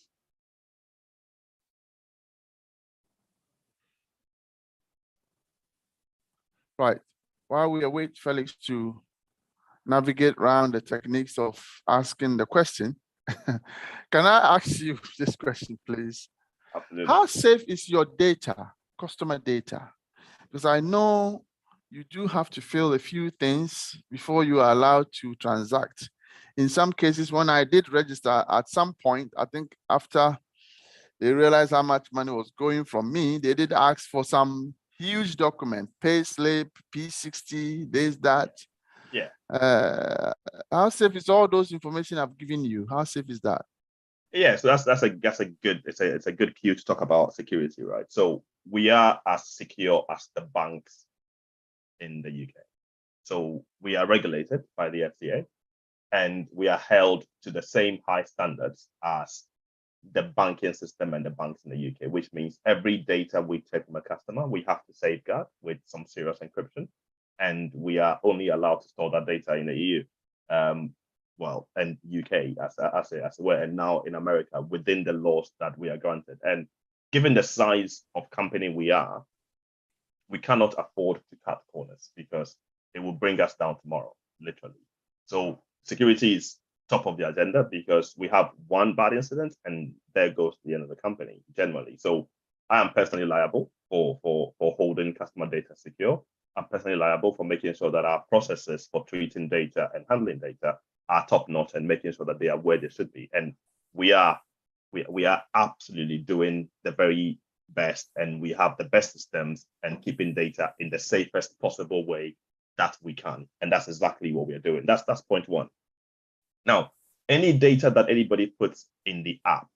Right. While we await Felix to navigate around the techniques of asking the question, can I ask you this question, please? Absolutely. How safe is your data, customer data? Because I know you do have to fill a few things before you are allowed to transact. In some cases, when I did register, at some point, I think after they realized how much money was going from me, they did ask for some huge document, pay slip, P60, this, that. Yeah. How safe is all those information I've given you? How safe is that? Yeah, so that's a good it's a good cue to talk about security, right? So we are as secure as the banks in the UK. So we are regulated by the FCA, and we are held to the same high standards as the banking system and the banks in the UK, which means every data we take from a customer, we have to safeguard with some serious encryption, and we are only allowed to store that data in the EU, and UK as it were, and now in America within the laws that we are granted. And given the size of company we are, we cannot afford to cut corners, because it will bring us down tomorrow, literally. So security is top of the agenda, because we have one bad incident and there goes the end of the company generally. So I am personally liable for holding customer data secure. I'm personally liable for making sure that our processes for treating data and handling data are top notch and making sure that they are where they should be. And we are absolutely doing the very best, and we have the best systems and keeping data in the safest possible way that we can. And that's exactly what we're doing. That's point one. Now, any data that anybody puts in the app,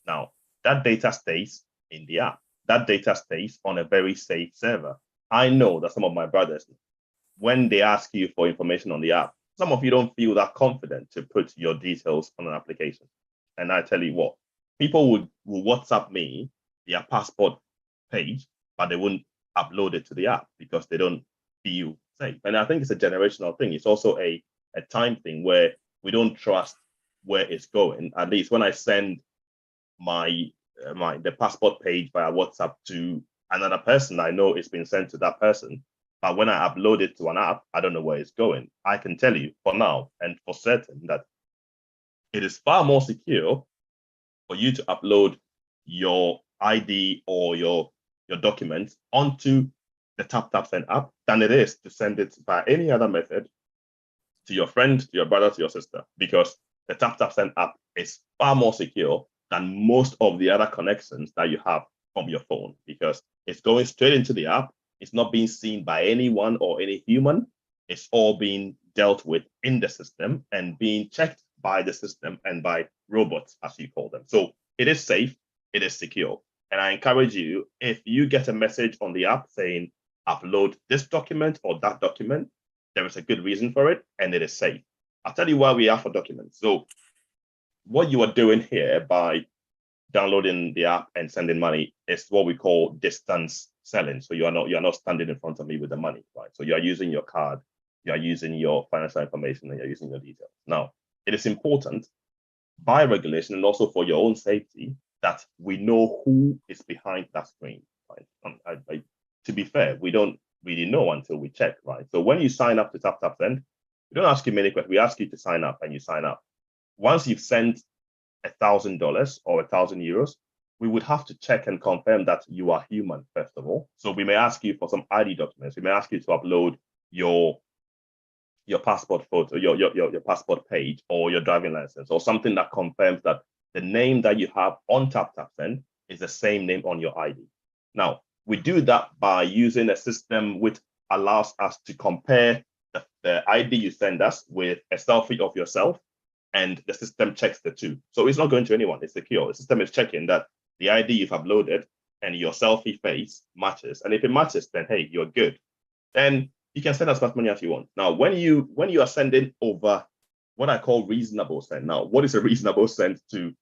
now that data stays in the app. That data stays on a very safe server. I know that some of my brothers, when they ask you for information on the app, some of you don't feel that confident to put your details on an application. And I tell you what, people will WhatsApp me their passport page, but they wouldn't upload it to the app because they don't feel safe. And I think it's a generational thing. It's also a time thing where we don't trust where it's going. At least when I send the passport page via WhatsApp to another person, I know it's been sent to that person. But when I upload it to an app, I don't know where it's going. I can tell you for now and for certain that it is far more secure for you to upload your ID or your documents onto the Taptap Send app than it is to send it by any other method to your friend, to your brother, to your sister, because the Taptap Send app is far more secure than most of the other connections that you have from your phone, because it's going straight into the app. It's not being seen by anyone or any human. It's all being dealt with in the system and being checked by the system and by robots, as you call them. So it is safe, it is secure. And I encourage you, if you get a message on the app saying, upload this document or that document, there is a good reason for it and it is safe. I'll tell you why we ask for documents. So what you are doing here by downloading the app and sending money is what we call distance selling. So you're not standing in front of me with the money, right? So you're using your card, you're using your financial information, and you're using your details. Now, it is important by regulation and also for your own safety that we know who is behind that screen, right? To be fair, we don't really know until we check, right? So when you sign up to Taptap Send, we don't ask you many questions. We ask you to sign up and you sign up. Once you've sent $1,000 or 1,000 euros, we would have to check and confirm that you are human, first of all. So we may ask you for some ID documents. We may ask you to upload your passport photo, your passport page, or your driving license, or something that confirms that the name that you have on Taptap Send is the same name on your ID. Now, we do that by using a system which allows us to compare the ID you send us with a selfie of yourself, and the system checks the two. So it's not going to anyone, it's secure. The system is checking that the ID you've uploaded and your selfie face matches. And if it matches, then hey, you're good. Then you can send as much money as you want. Now, when you are sending over what I call reasonable send. Now, what is a reasonable send to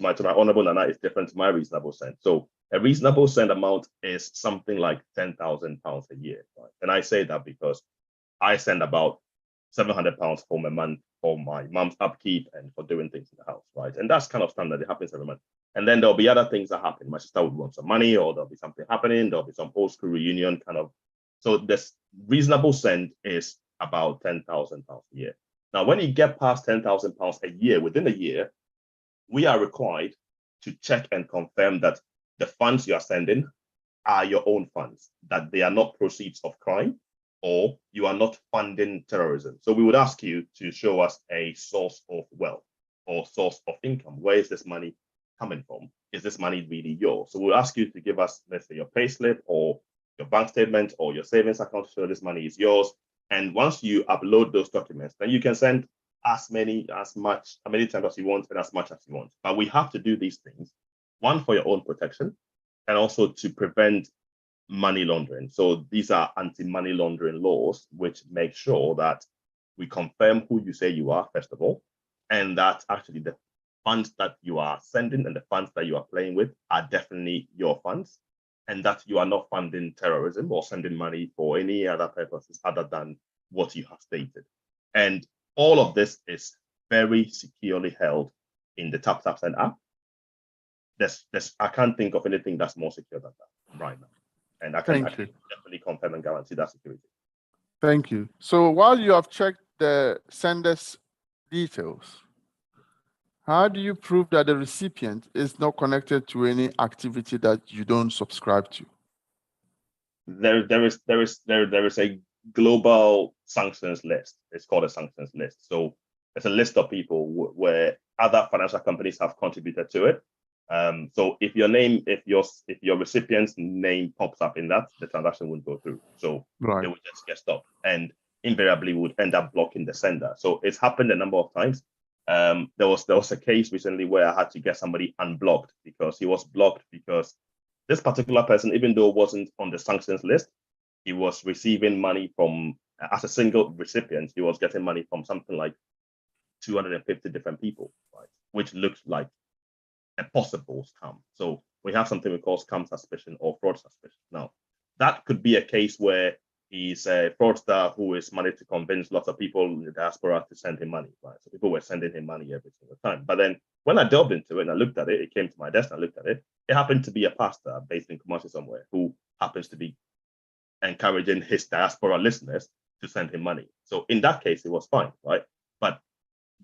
my honorable Nana is different to my reasonable send. So a reasonable send amount is something like £10,000 a year. Right? And I say that because I send about £700 home a month for my mom's upkeep and for doing things in the house, right? And that's kind of standard. It happens every month. And then there'll be other things that happen. My sister would want some money, or there'll be something happening. There'll be some old school reunion kind of. So this reasonable send is about £10,000 a year. Now, when you get past £10,000 a year, within a year, we are required to check and confirm that the funds you are sending are your own funds, that they are not proceeds of crime, or you are not funding terrorism. So we would ask you to show us a source of wealth or source of income. Where is this money coming from? Is this money really yours? So we'll ask you to give us, let's say, your payslip or your bank statement or your savings account to show this money is yours. And once you upload those documents, then you can send as many times as you want and as much as you want. But we have to do these things, one, for your own protection, and also to prevent money laundering. So these are anti-money laundering laws, which make sure that we confirm who you say you are, first of all, and that actually the funds that you are sending and the funds that you are playing with are definitely your funds, and that you are not funding terrorism or sending money for any other purposes other than what you have stated. And all of this is very securely held in the Taptap Send app. I can't think of anything that's more secure than that right now. And I can definitely confirm and guarantee that security. Thank you. So while you have checked the sender's details, how do you prove that the recipient is not connected to any activity that you don't subscribe to? There is a global sanctions list. It's called a sanctions list. So it's a list of people where other financial companies have contributed to it. So if your recipient's name pops up in that, the transaction wouldn't go through. So Right. they would just get stopped, and invariably would end up blocking the sender. So it's happened a number of times. There was a case recently where I had to get somebody unblocked because he was blocked because this particular person, even though wasn't on the sanctions list, he was receiving money from, as a single recipient, he was getting money from something like 250 different people, right? Which looks like a possible scam. So we have something we call scam suspicion or fraud suspicion. Now, that could be a case where he's a fraudster who is managed to convince lots of people in the diaspora to send him money, right? So people were sending him money every single time. But then when I delved into it and I looked at it, it came to my desk and I looked at it, it happened to be a pastor based in Kumasi somewhere who happens to be encouraging his diaspora listeners to send him money. So in that case, it was fine, right? But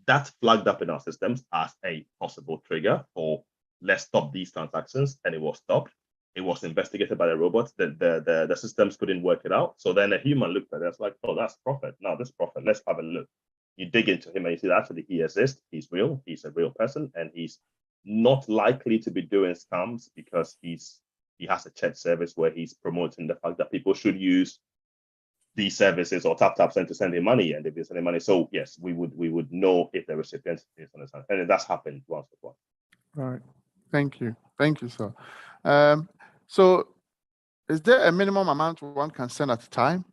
that's flagged up in our systems as a possible trigger for let's stop these transactions, and it was stopped. It was investigated by the robots. The systems couldn't work it out. So then a human looked at it. It's like, oh, that's Prophet. Now this Prophet, let's have a look. You dig into him and you see that actually he exists. He's real. He's a real person, and he's not likely to be doing scams because he has a church service where he's promoting the fact that people should use these services or Taptap to send him money, and if they're sending money. So yes, we would know if the recipient is on the, and that's happened once before. Right. Thank you, sir. So, is there a minimum amount one can send at a time?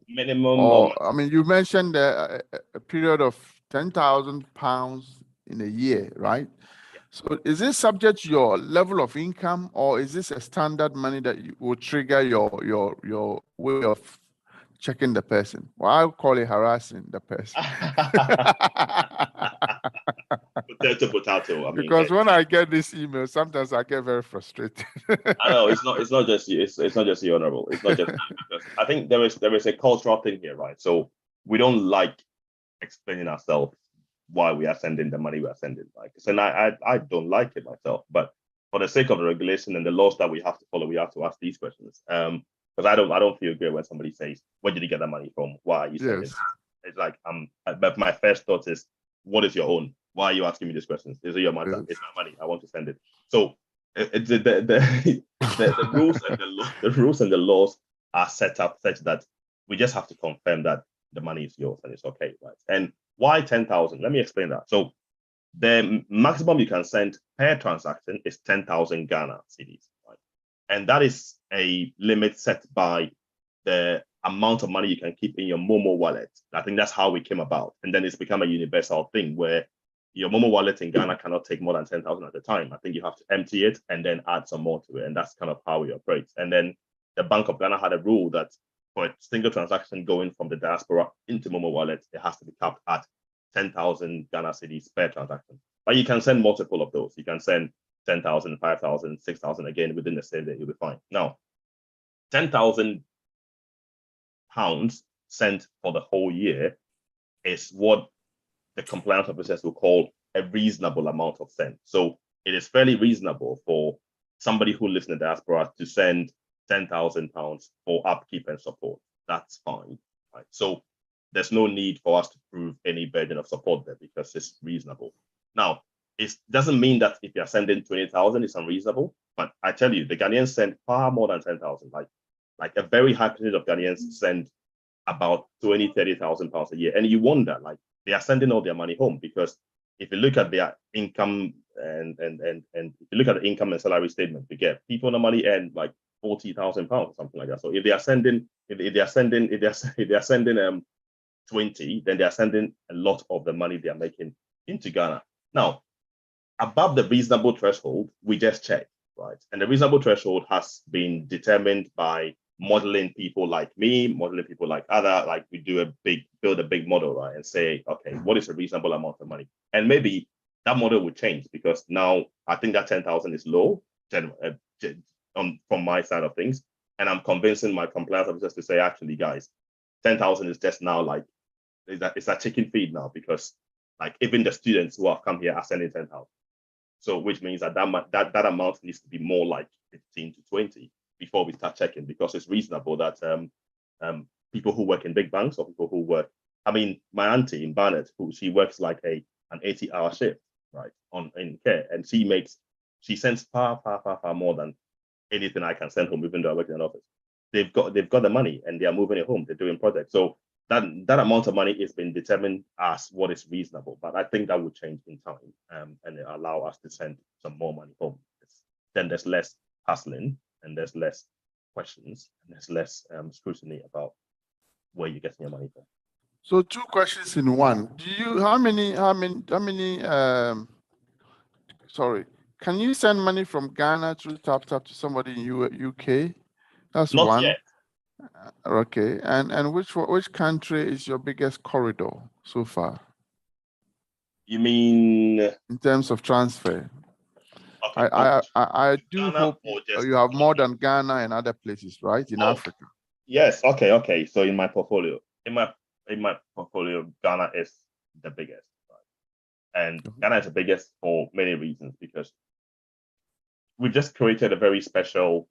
Minimum. Or, I mean, you mentioned a period of £10,000 in a year, right? Yeah. So, is this subject to your level of income, or is this a standard money that will trigger your way of checking the person? Well, I'll call it harassing the person. Potato. I mean, because when I get this email, sometimes I get very frustrated. I know it's not just you. It's not just you, Honorable. It's not just you, because I think there is a cultural thing here, right? So we don't like explaining ourselves why we are sending the money we are sending. Like, and I don't like it myself, but for the sake of the regulation and the laws that we have to follow, we have to ask these questions. Because I don't feel good when somebody says, "Where did you get that money from? Why are you sending?" Yes. It's like but my first thought is, what is your own? Why are you asking me these questions? Is it your matter? Yes. It's my money. I want to send it. So the rules and the laws are set up such that we just have to confirm that the money is yours and it's okay, right? And why 10,000? Let me explain that. So the maximum you can send per transaction is 10,000 Ghana cedis, right? And that is a limit set by the amount of money you can keep in your Momo wallet. I think that's how we came about. And then it's become a universal thing where your Momo wallet in Ghana cannot take more than 10,000 at a time. I think you have to empty it and then add some more to it. And that's kind of how we operate. And then the Bank of Ghana had a rule that for a single transaction going from the diaspora into Momo wallet, it has to be capped at 10,000 Ghana cedis per transaction. But you can send multiple of those. You can send 10,000, 5,000, 6,000 again within the same day, you'll be fine. Now, 10,000 pounds sent for the whole year is what the compliance officers will call a reasonable amount of send. So it is fairly reasonable for somebody who lives in the diaspora to send 10,000 pounds for upkeep and support. That's fine, right? So there's no need for us to prove any burden of support there because it's reasonable. Now, it doesn't mean that if you're sending 20,000, it's unreasonable. But I tell you, the Ghanaians send far more than 10,000. Like a very high percentage of Ghanaians send about 20, 30,000 pounds a year. And you wonder, like, they are sending all their money home because if you look at their income and if you look at the income and salary statement, you get people normally earn like 40,000 pounds, something like that. So if they are sending, if they are sending 20, then they are sending a lot of the money they are making into Ghana. Now, above the reasonable threshold, we just check, right? And the reasonable threshold has been determined by modeling people like me, modeling people like other, like we build a big model, right? And say, okay, what is a reasonable amount of money? And maybe that model would change because now I think that 10,000 is low from my side of things. And I'm convincing my compliance officers to say, actually, guys, 10,000 is just now like, it's a chicken feed now because like even the students who have come here are sending 10,000. So which means that amount needs to be more like 15 to 20 before we start checking, because it's reasonable that people who work in big banks or people who work, I mean, my auntie in Barnet, she works like an 80-hour shift. right, in care, and she sends far more than anything I can send home, even though I work in an office. They've got the money and they are moving it home. They're doing projects. So that amount of money is been determined as what is reasonable. But I think that will change in time, and it allow us to send some more money home. Then there's less hustling and there's less questions and there's less scrutiny about where you're getting your money from. So 2 questions in one. Can you send money from Ghana through Taptap to somebody in UK? That's Not one. yet. Okay, and which country is your biggest corridor so far? You mean in terms of transfer? Okay, I do Ghana hope you have more than Ghana and other places, right? In Africa. Yes. Okay. So in my portfolio, Ghana is the biggest, right? And Ghana is the biggest for many reasons, because we've just created a very special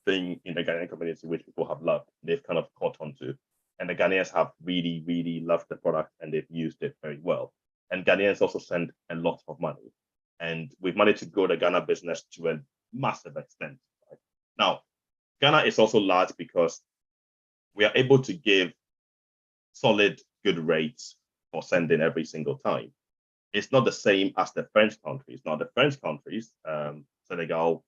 thing in the Ghanaian community, which people have loved. They've kind of caught on to, and the Ghanaians have really, really loved the product and they've used it very well. And Ghanaians also send a lot of money, and we've managed to grow the Ghana business to a massive extent. Right? Now, Ghana is also large because we are able to give solid, good rates for sending every single time. It's not the same as the French countries. Now, the French countries, Senegal,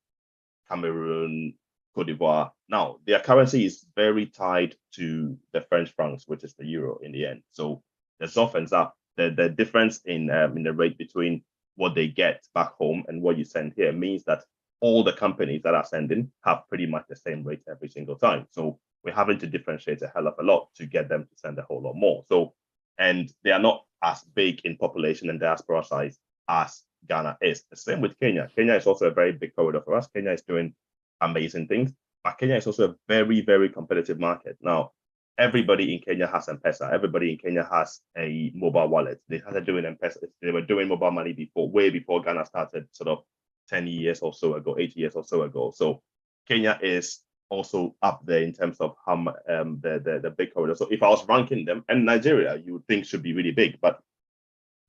Cameroon, Cote d'Ivoire, now their currency is very tied to the French francs, which is the euro in the end. So this often up the difference in the rate between what they get back home and what you send here means that all the companies that are sending have pretty much the same rate every single time. So we're having to differentiate a hell of a lot to get them to send a whole lot more. So, and they are not as big in population and diaspora size as Ghana is. The same with Kenya. Kenya is also a very big corridor for us. Kenya is doing amazing things, but Kenya is also a very, very competitive market. Now, everybody in Kenya has M-Pesa. Everybody in Kenya has a mobile wallet. They started doing M-Pesa. They were doing mobile money way before Ghana started, sort of 10 years or so ago, 8 years or so ago. So Kenya is also up there in terms of how the big corridor. So if I was ranking them, and Nigeria, you would think should be really big, but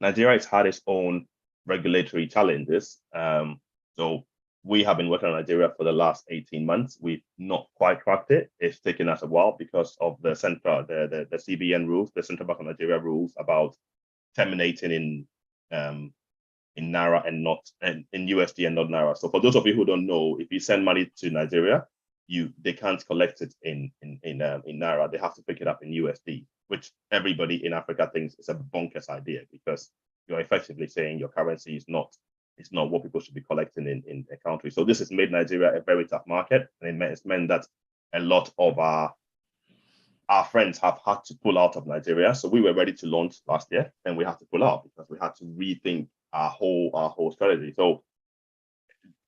Nigeria has had its own regulatory challenges. So we have been working on Nigeria for the last 18 months. We've not quite cracked it. It's taken us a while because of the CBN rules, the Central Bank of Nigeria rules about terminating in Naira and not in USD and not Naira. So for those of you who don't know, if you send money to Nigeria, they can't collect it in Naira. They have to pick it up in USD, which everybody in Africa thinks is a bonkers idea, because you're effectively saying your currency is not what people should be collecting in a country. So this has made Nigeria a very tough market, and it's meant that a lot of our friends have had to pull out of Nigeria. So we were ready to launch last year, and we had to pull out because we had to rethink our whole strategy. So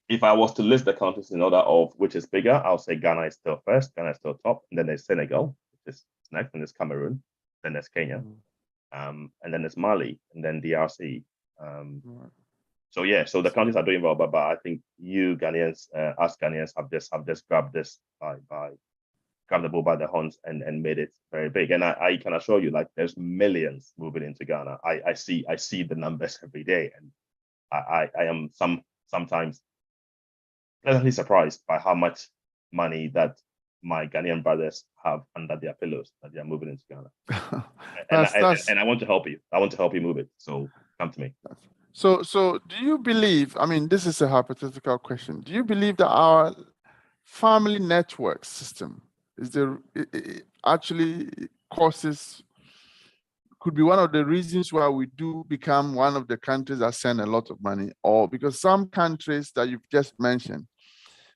if I was to list the countries in order of which is bigger, I'll say Ghana is still first, Ghana is still top, and then there's Senegal, which is next, and there's Cameroon, then there's Kenya, and then there's Mali, and then DRC. So yeah, so the countries are doing well, but I think you Ghanaians, us Ghanaians have just grabbed this grabbed the bull by the horns and made it very big. And I can assure you, like, there's millions moving into Ghana. I see the numbers every day, and I am sometimes pleasantly surprised by how much money that my Ghanaian brothers have under their pillows that they are moving into Ghana. And I want to help you. I want to help you move it. So come to me. So do you believe, I mean, this is a hypothetical question. Do you believe that our family network system actually could be one of the reasons why we do become one of the countries that send a lot of money? Or because some countries that you've just mentioned,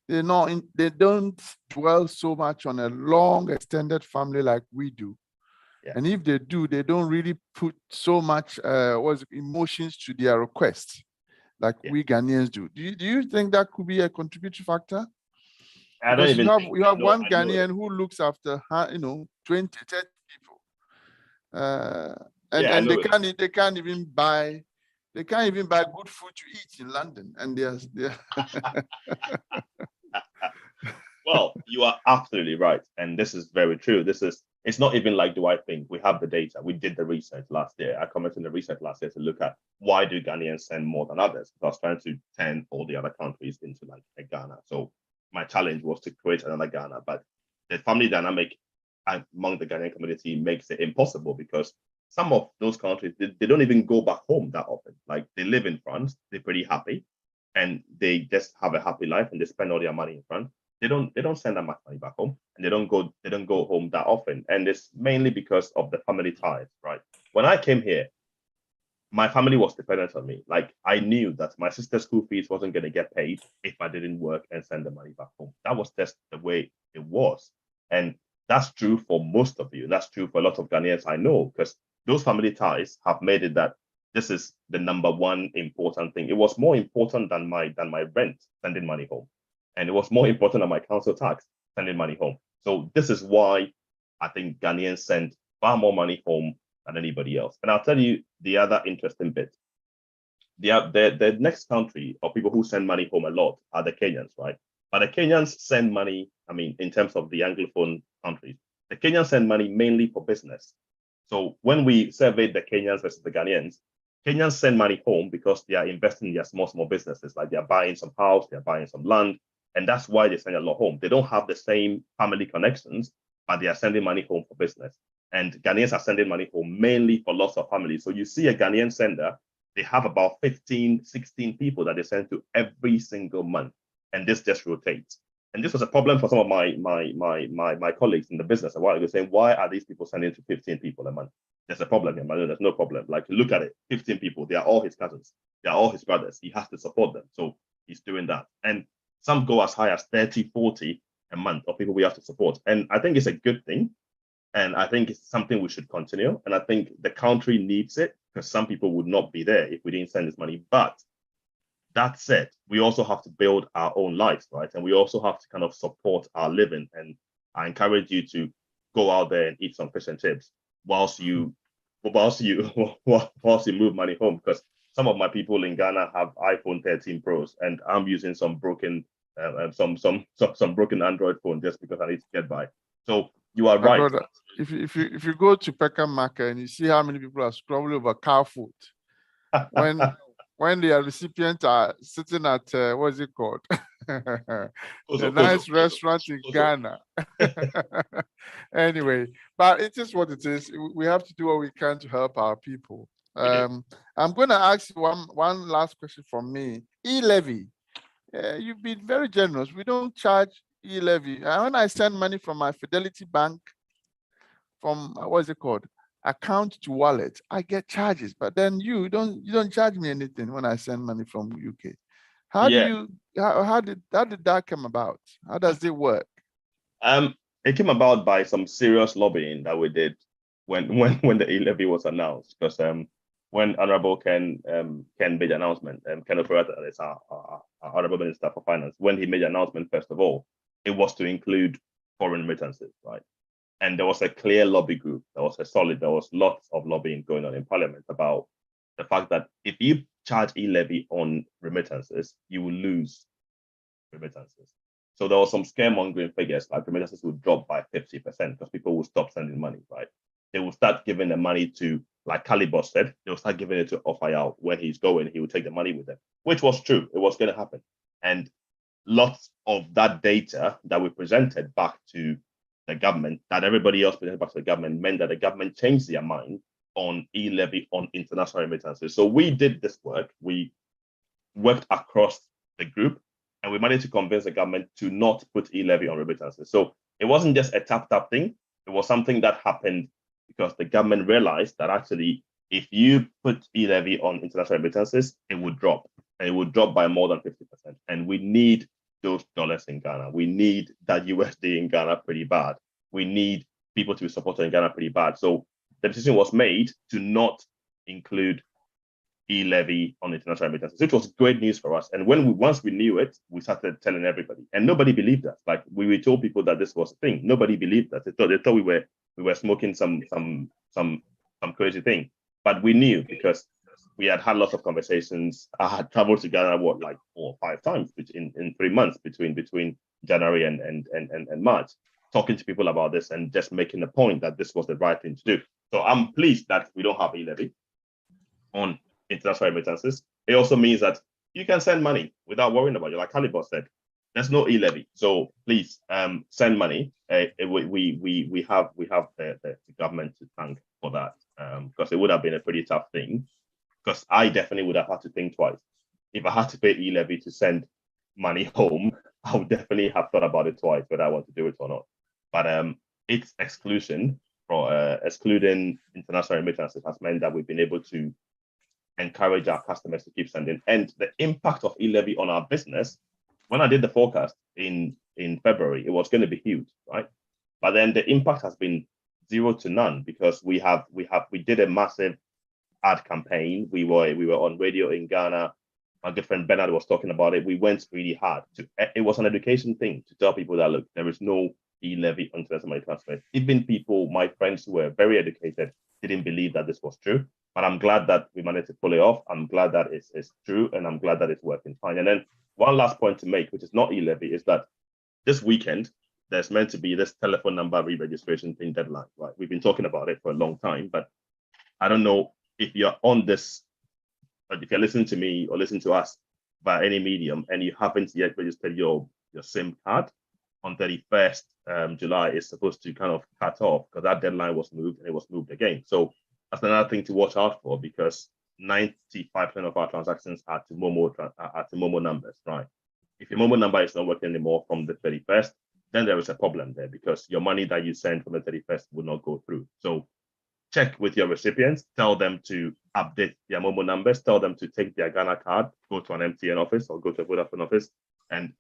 they don't dwell so much on a long extended family like we do. Yeah. And if they do, they don't really put so much emotions to their requests like we Ghanaians do. Do you think that could be a contributory factor? I don't even think you have one Ghanaian who looks after 20, 30 people. And they can't even buy good food to eat in London. And they're Well, you are absolutely right. And this is very true. This is it's not even like, do I think? We have the data. We did the research last year. I commented in the research last year to look at why do Ghanaians send more than others? Because I was trying to turn all the other countries into like a Ghana. So my challenge was to create another Ghana, but the family dynamic among the Ghanaian community makes it impossible because some of those countries, they don't even go back home that often. Like they live in France, they're pretty happy, and they just have a happy life and they spend all their money in France. They don't send that much money back home, and they don't go home that often. And it's mainly because of the family ties, right? When I came here, my family was dependent on me. Like I knew that my sister's school fees wasn't going to get paid if I didn't work and send the money back home. That was just the way it was. And that's true for most of you. That's true for a lot of Ghanaians I know, because those family ties have made it that this is the number one important thing. It was more important than my rent, sending money home. And it was more important than my council tax, sending money home. So this is why I think Ghanaians send far more money home than anybody else. And I'll tell you the other interesting bit. The next country of people who send money home a lot are the Kenyans, right? But the Kenyans send money, I mean, in terms of the Anglophone countries, the Kenyans send money mainly for business. So when we surveyed the Kenyans versus the Ghanaians send money home because they are investing in their small businesses, like they're buying some house, they're buying some land, and that's why they send a lot home. They don't have the same family connections, but they are sending money home for business. And Ghanaians are sending money home mainly for lots of families. So you see a Ghanaian sender, they have about 15, 16 people that they send to every single month. And this just rotates. And this was a problem for some of my colleagues in the business a while ago, saying, why are these people sending to 15 people a month? There's a problem here, man. There's no problem. Like, look at it, 15 people, they are all his cousins. They are all his brothers. He has to support them. So he's doing that. And some go as high as 30, 40 a month of people we have to support. And I think it's a good thing. And I think it's something we should continue. And I think the country needs it because some people would not be there if we didn't send this money. But that said, we also have to build our own lives, right? And we also have to kind of support our living. And I encourage you to go out there and eat some fish and chips whilst you move money home. Because some of my people in Ghana have iPhone 13 Pros, and I'm using some broken some broken Android phone just because I need to get by. So you are right. Brother, if you go to Peckham Market and you see how many people are scrolling over cow food, when their recipients are sitting at what is it called? A nice restaurant in Ghana. Anyway, but it is what it is. We have to do what we can to help our people. I'm going to ask you one last question from me. E-levy. You've been very generous. We don't charge e-levy. When I send money from my Fidelity Bank, from what is it called, account to wallet, I get charges. But then you don't charge me anything when I send money from UK. How did that come about? How does it work? It came about by some serious lobbying that we did when the e-levy was announced. Because when Honorable Ken made the announcement, Ken Ofori is our Honorable Minister for Finance, when he made the announcement, first of all, it was to include foreign remittances, right? And there was a clear lobby group. There was lots of lobbying going on in Parliament about the fact that if you charge e-levy on remittances, you will lose remittances. So there was some scaremongering figures, like remittances would drop by 50% because people will stop sending money, right? They will start giving the money to, like Calibos said, they will start giving it to Ofayao. When he's going, he will take the money with him, which was true. It was going to happen. And lots of that data that we presented back to the government, that everybody else presented back to the government, meant that the government changed their mind on e-levy on international remittances. So we did this work. We worked across the group, and we managed to convince the government to not put e-levy on remittances. So it wasn't just a tap thing. It was something that happened because the government realized that actually, if you put e-levy on international remittances, it would drop, and it would drop by more than 50%. And we need those dollars in Ghana. We need that USD in Ghana pretty bad. We need people to be supported in Ghana pretty bad. So the decision was made to not include e-levy on international remittances, which was great news for us. And once we knew it, we started telling everybody, and nobody believed us. Like we told people that this was a thing. Nobody believed us. They thought we were smoking some crazy thing. But we knew because we had lots of conversations. I had traveled to Ghana, like 4 or 5 times in 3 months between January and March. talking to people about this and just making the point that this was the right thing to do. So I'm pleased that we don't have e-levy on international remittances. It also means that you can send money without worrying about it. Like Halibut said, there's no e-levy. So please send money. We have the government to thank for that, because it would have been a pretty tough thing, because I definitely would have had to think twice. If I had to pay e-levy to send money home, I would definitely have thought about it twice whether I want to do it or not. But its exclusion or excluding international remittances has meant that we've been able to encourage our customers to keep sending. And the impact of e-levy on our business, when I did the forecast in February, it was going to be huge, right? But then the impact has been 0 to none, because we did a massive ad campaign. We were on radio in Ghana. My good friend Bernard was talking about it. We went really hard. It was an education thing to tell people that, look, there is no e-levy on international money transfers. Even people, my friends who were very educated, didn't believe that this was true. But I'm glad that we managed to pull it off. I'm glad that it's true, and I'm glad that it's working fine. And then one last point to make, which is not e-levy, is that this weekend, there's meant to be this telephone number re-registration thing deadline, right? We've been talking about it for a long time, but I don't know if you're on this, but if you're listening to me or listening to us by any medium and you haven't yet registered your SIM card, on 31st July is supposed to kind of cut off, because that deadline was moved and it was moved again. So that's another thing to watch out for, because 95% of our transactions are to Momo numbers, right? If your Momo number is not working anymore from the 31st, then there is a problem there, because your money that you send from the 31st will not go through. So check with your recipients, tell them to update their Momo numbers, tell them to take their Ghana card, go to an MTN office or go to a Vodafone office and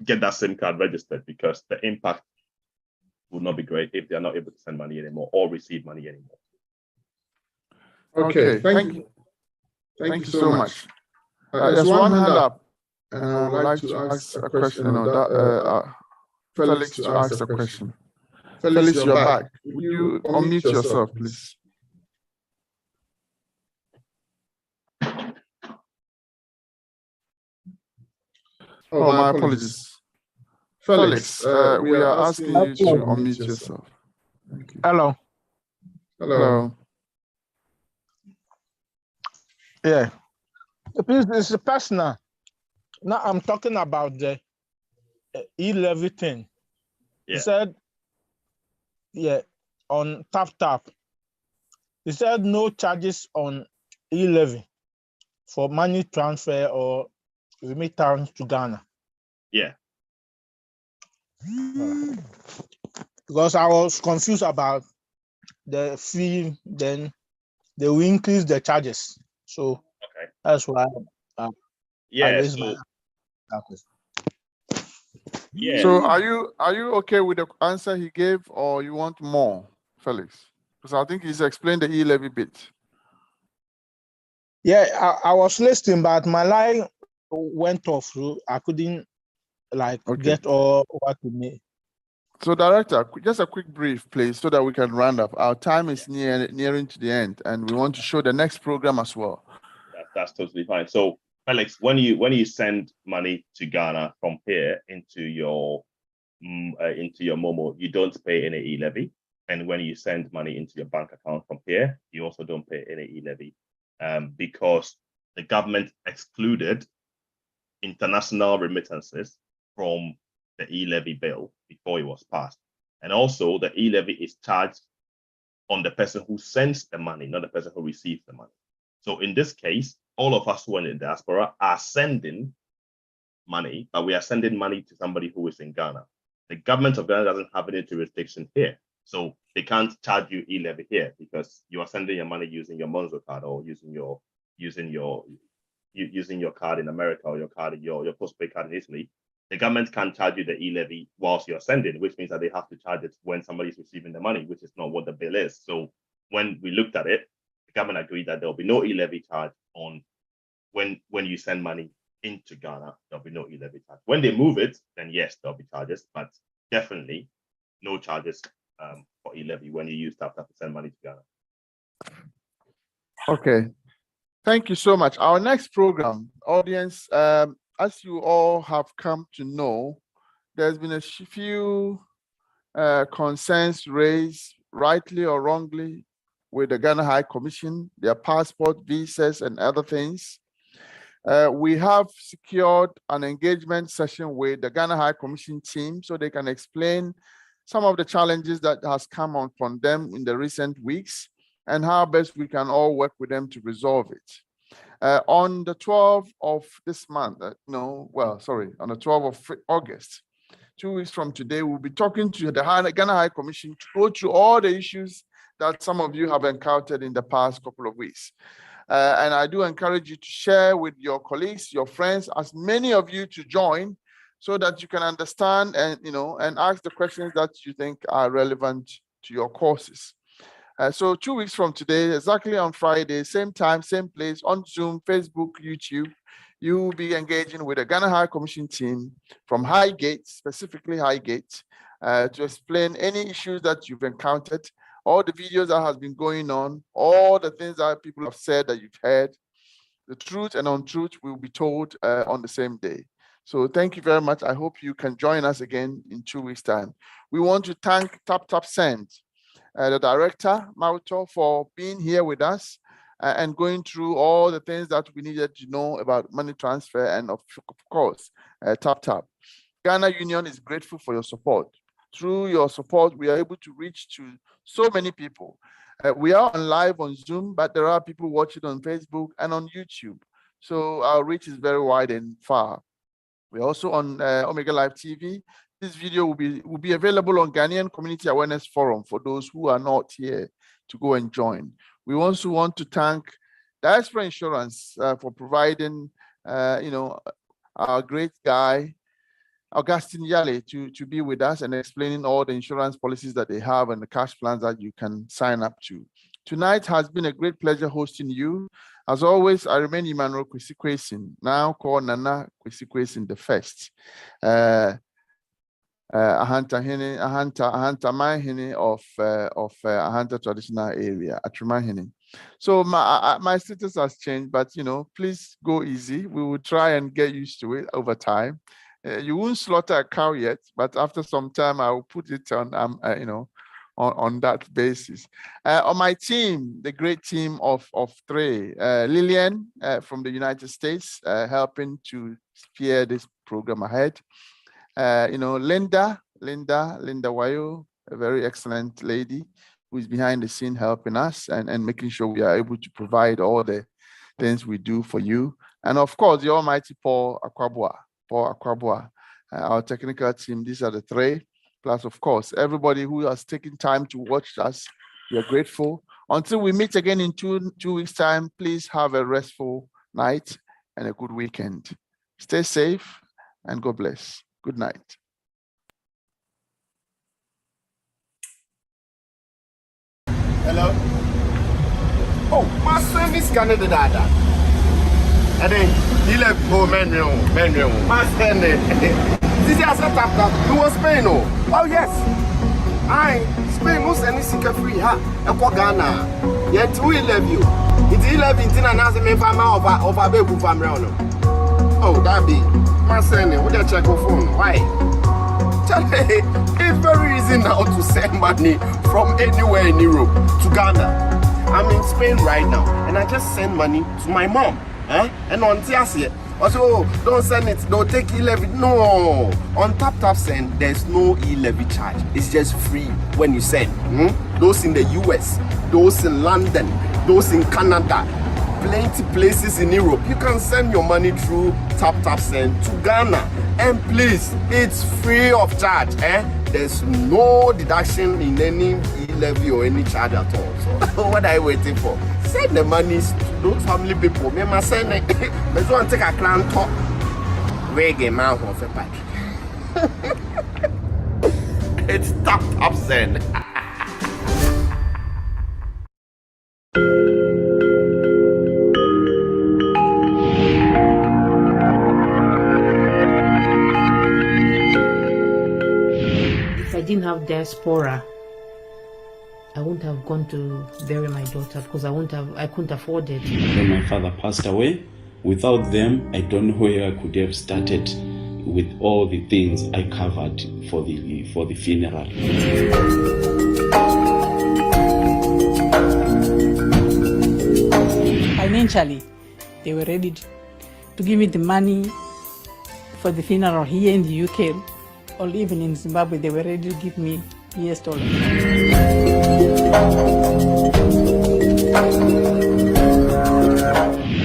get that SIM card registered, because the impact would not be great if they're not able to send money anymore or receive money anymore. Okay, thank you. Thank you so much. There's one hand up, and I would like to ask a question. Felix to ask a question. Felix, you're back. Would you unmute yourself, please? Oh, my apologies. Felix, we are asking you to unmute yourself. Thank you. Hello. Hello. Yeah. Please, it's personal. Now I'm talking about the e-levy thing. Yeah. He said, on Taptap, he said no charges on e-levy for money transfer or remittance to Ghana. Yeah. Because I was confused about the fee, then they will increase the charges. So that's why I raised my question. Yeah. So are you okay with the answer he gave, or you want more, Felix? Because I think he's explained the e-levy bit. Yeah, I was listening, but my line went off. So I couldn't get all what you mean. So, Director, just a quick brief, please, so that we can round up. Our time is nearing to the end, and we want to show the next program as well. That's totally fine. So, Felix, when you send money to Ghana from here into your Momo, you don't pay any e-levy. And when you send money into your bank account from here, you also don't pay any e-levy, because the government excluded international remittances from the e-levy bill before it was passed. And also the e-levy is charged on the person who sends the money, not the person who receives the money. So in this case, all of us who are in the diaspora are sending money, but we are sending money to somebody who is in Ghana. The government of Ghana doesn't have any jurisdiction here. So they can't charge you e-levy here, because you are sending your money using your Monzo card or using your card in America, or your postpaid card in Italy. The government can't charge you the e-levy whilst you're sending, which means that they have to charge it when somebody's receiving the money, which is not what the bill is. So when we looked at it, the government agreed that there'll be no e-levy charge on when you send money into Ghana, there'll be no e-levy charge. When they move it, then yes, there'll be charges, but definitely no charges for e-levy when you use Taptap to send money to Ghana. Okay. Thank you so much. Our next program, audience, as you all have come to know, there's been a few concerns raised, rightly or wrongly, with the Ghana High Commission, their passport, visas, and other things. We have secured an engagement session with the Ghana High Commission team so they can explain some of the challenges that has come upon them in the recent weeks and how best we can all work with them to resolve it. On the 12th of this month, on the 12th of August, 2 weeks from today, we'll be talking to the Ghana High Commission to go through all the issues that some of you have encountered in the past couple of weeks. And I do encourage you to share with your colleagues, your friends, as many of you to join so that you can understand and ask the questions that you think are relevant to your courses. So 2 weeks from today, exactly on Friday, same time, same place, on Zoom, Facebook, YouTube, you will be engaging with the Ghana High Commission team from Highgate, specifically Highgate, to explain any issues that you've encountered, all the videos that has been going on, all the things that people have said that you've heard. The truth and untruth will be told on the same day. So thank you very much. I hope you can join us again in 2 weeks' time. We want to thank Taptap Send, the director, Mauto, for being here with us and going through all the things that we needed to know about money transfer and of course, Taptap. Ghana Union is grateful for your support. Through your support, we are able to reach to so many people. We are on live on Zoom, but there are people watching on Facebook and on YouTube. So our reach is very wide and far. We're also on Omega Live TV. This video will be available on Ghanaian Community Awareness Forum for those who are not here to go and join. We also want to thank Diaspora Insurance for providing, our great guy, Augustine Yale, to be with us and explaining all the insurance policies that they have and the cash plans that you can sign up to. Tonight has been a great pleasure hosting you. As always, I remain Emmanuel Kwesi-Kwesin, now called Nana Kwesi-Kwesin the First. Ahanta Mahine of Ahanta traditional area, Atrimahine. So my status has changed, but please go easy. We will try and get used to it over time. You won't slaughter a cow yet, but after some time I will put it on on that basis. On my team, the great team of three, Lillian from the United States, helping to steer this program ahead. Linda Wayo, a very excellent lady who is behind the scene helping us and making sure we are able to provide all the things we do for you. And of course, the almighty Paul Akwabua, our technical team. These are the three. Plus, of course, everybody who has taken time to watch us, we are grateful. Until we meet again in two weeks' time, please have a restful night and a good weekend. Stay safe and God bless. Good night. Hello? Oh, my son is Canada dada. And then he left home, manual. My son, this is a Taptap. You was Spain, oh yes. Spain was any secret free, ha? A Ghana. Yet we love you. It's 11 and as a member of a baby family. Oh, that be my son. Would you check your phone? Why? It's very easy now to send money from anywhere in Europe to Ghana. I'm in Spain right now, and I just send money to my mom. And on Tiasia, also don't send it, don't take e-levy. No, on Taptap Send, there's no e-levy charge. It's just free when you send. Those in the US, those in London, those in Canada, plenty places in Europe. You can send your money through Taptap Send to Ghana. And please, it's free of charge. There's no deduction in any e-levy or any charge at all. So what are you waiting for? Send the money to those family people. Me must send it. Let's go and take a clan talk. Reggae man of a pack. It's Taptap Send. If I didn't have Diaspora, I wouldn't have gone to bury my daughter because I couldn't afford it. When my father passed away, without them, I don't know where I could have started with all the things I covered for the funeral. Financially, they were ready to give me the money for the funeral here in the UK, or even in Zimbabwe. They were ready to give me US dollars.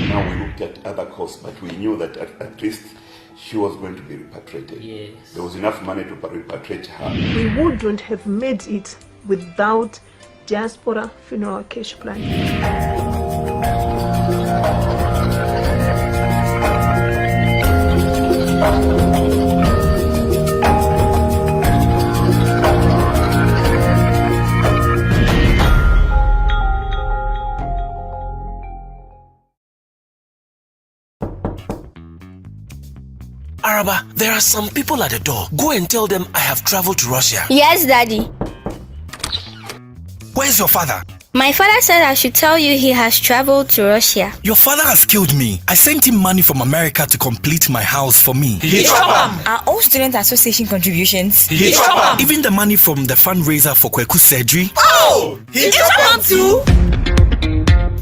Now we looked at other costs, but we knew that at least she was going to be repatriated. Yes. There was enough money to repatriate her. We wouldn't have made it without Diaspora funeral cash plan. Araba, there are some people at the door. Go and tell them I have traveled to Russia. Yes, Daddy. Where's your father? My father said I should tell you he has traveled to Russia. Your father has killed me. I sent him money from America to complete my house for me. Are all student association contributions? Even the money from the fundraiser for Kweku's surgery. Oh! too?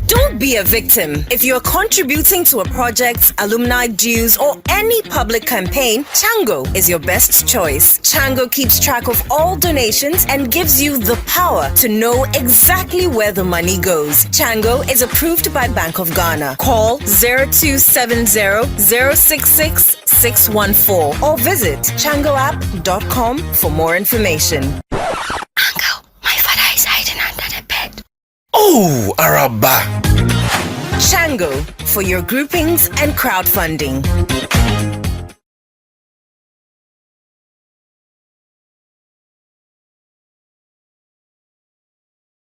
Don't be a victim. If you're contributing to a project, alumni dues, or any public campaign, Chango is your best choice. Chango keeps track of all donations and gives you the power to know exactly where the money goes. Chango is approved by Bank of Ghana. Call 0270-066-614 or visit changoapp.com for more information. Uncle, my father is hiding under the bed. Oh, Araba. Chango for your groupings and crowdfunding.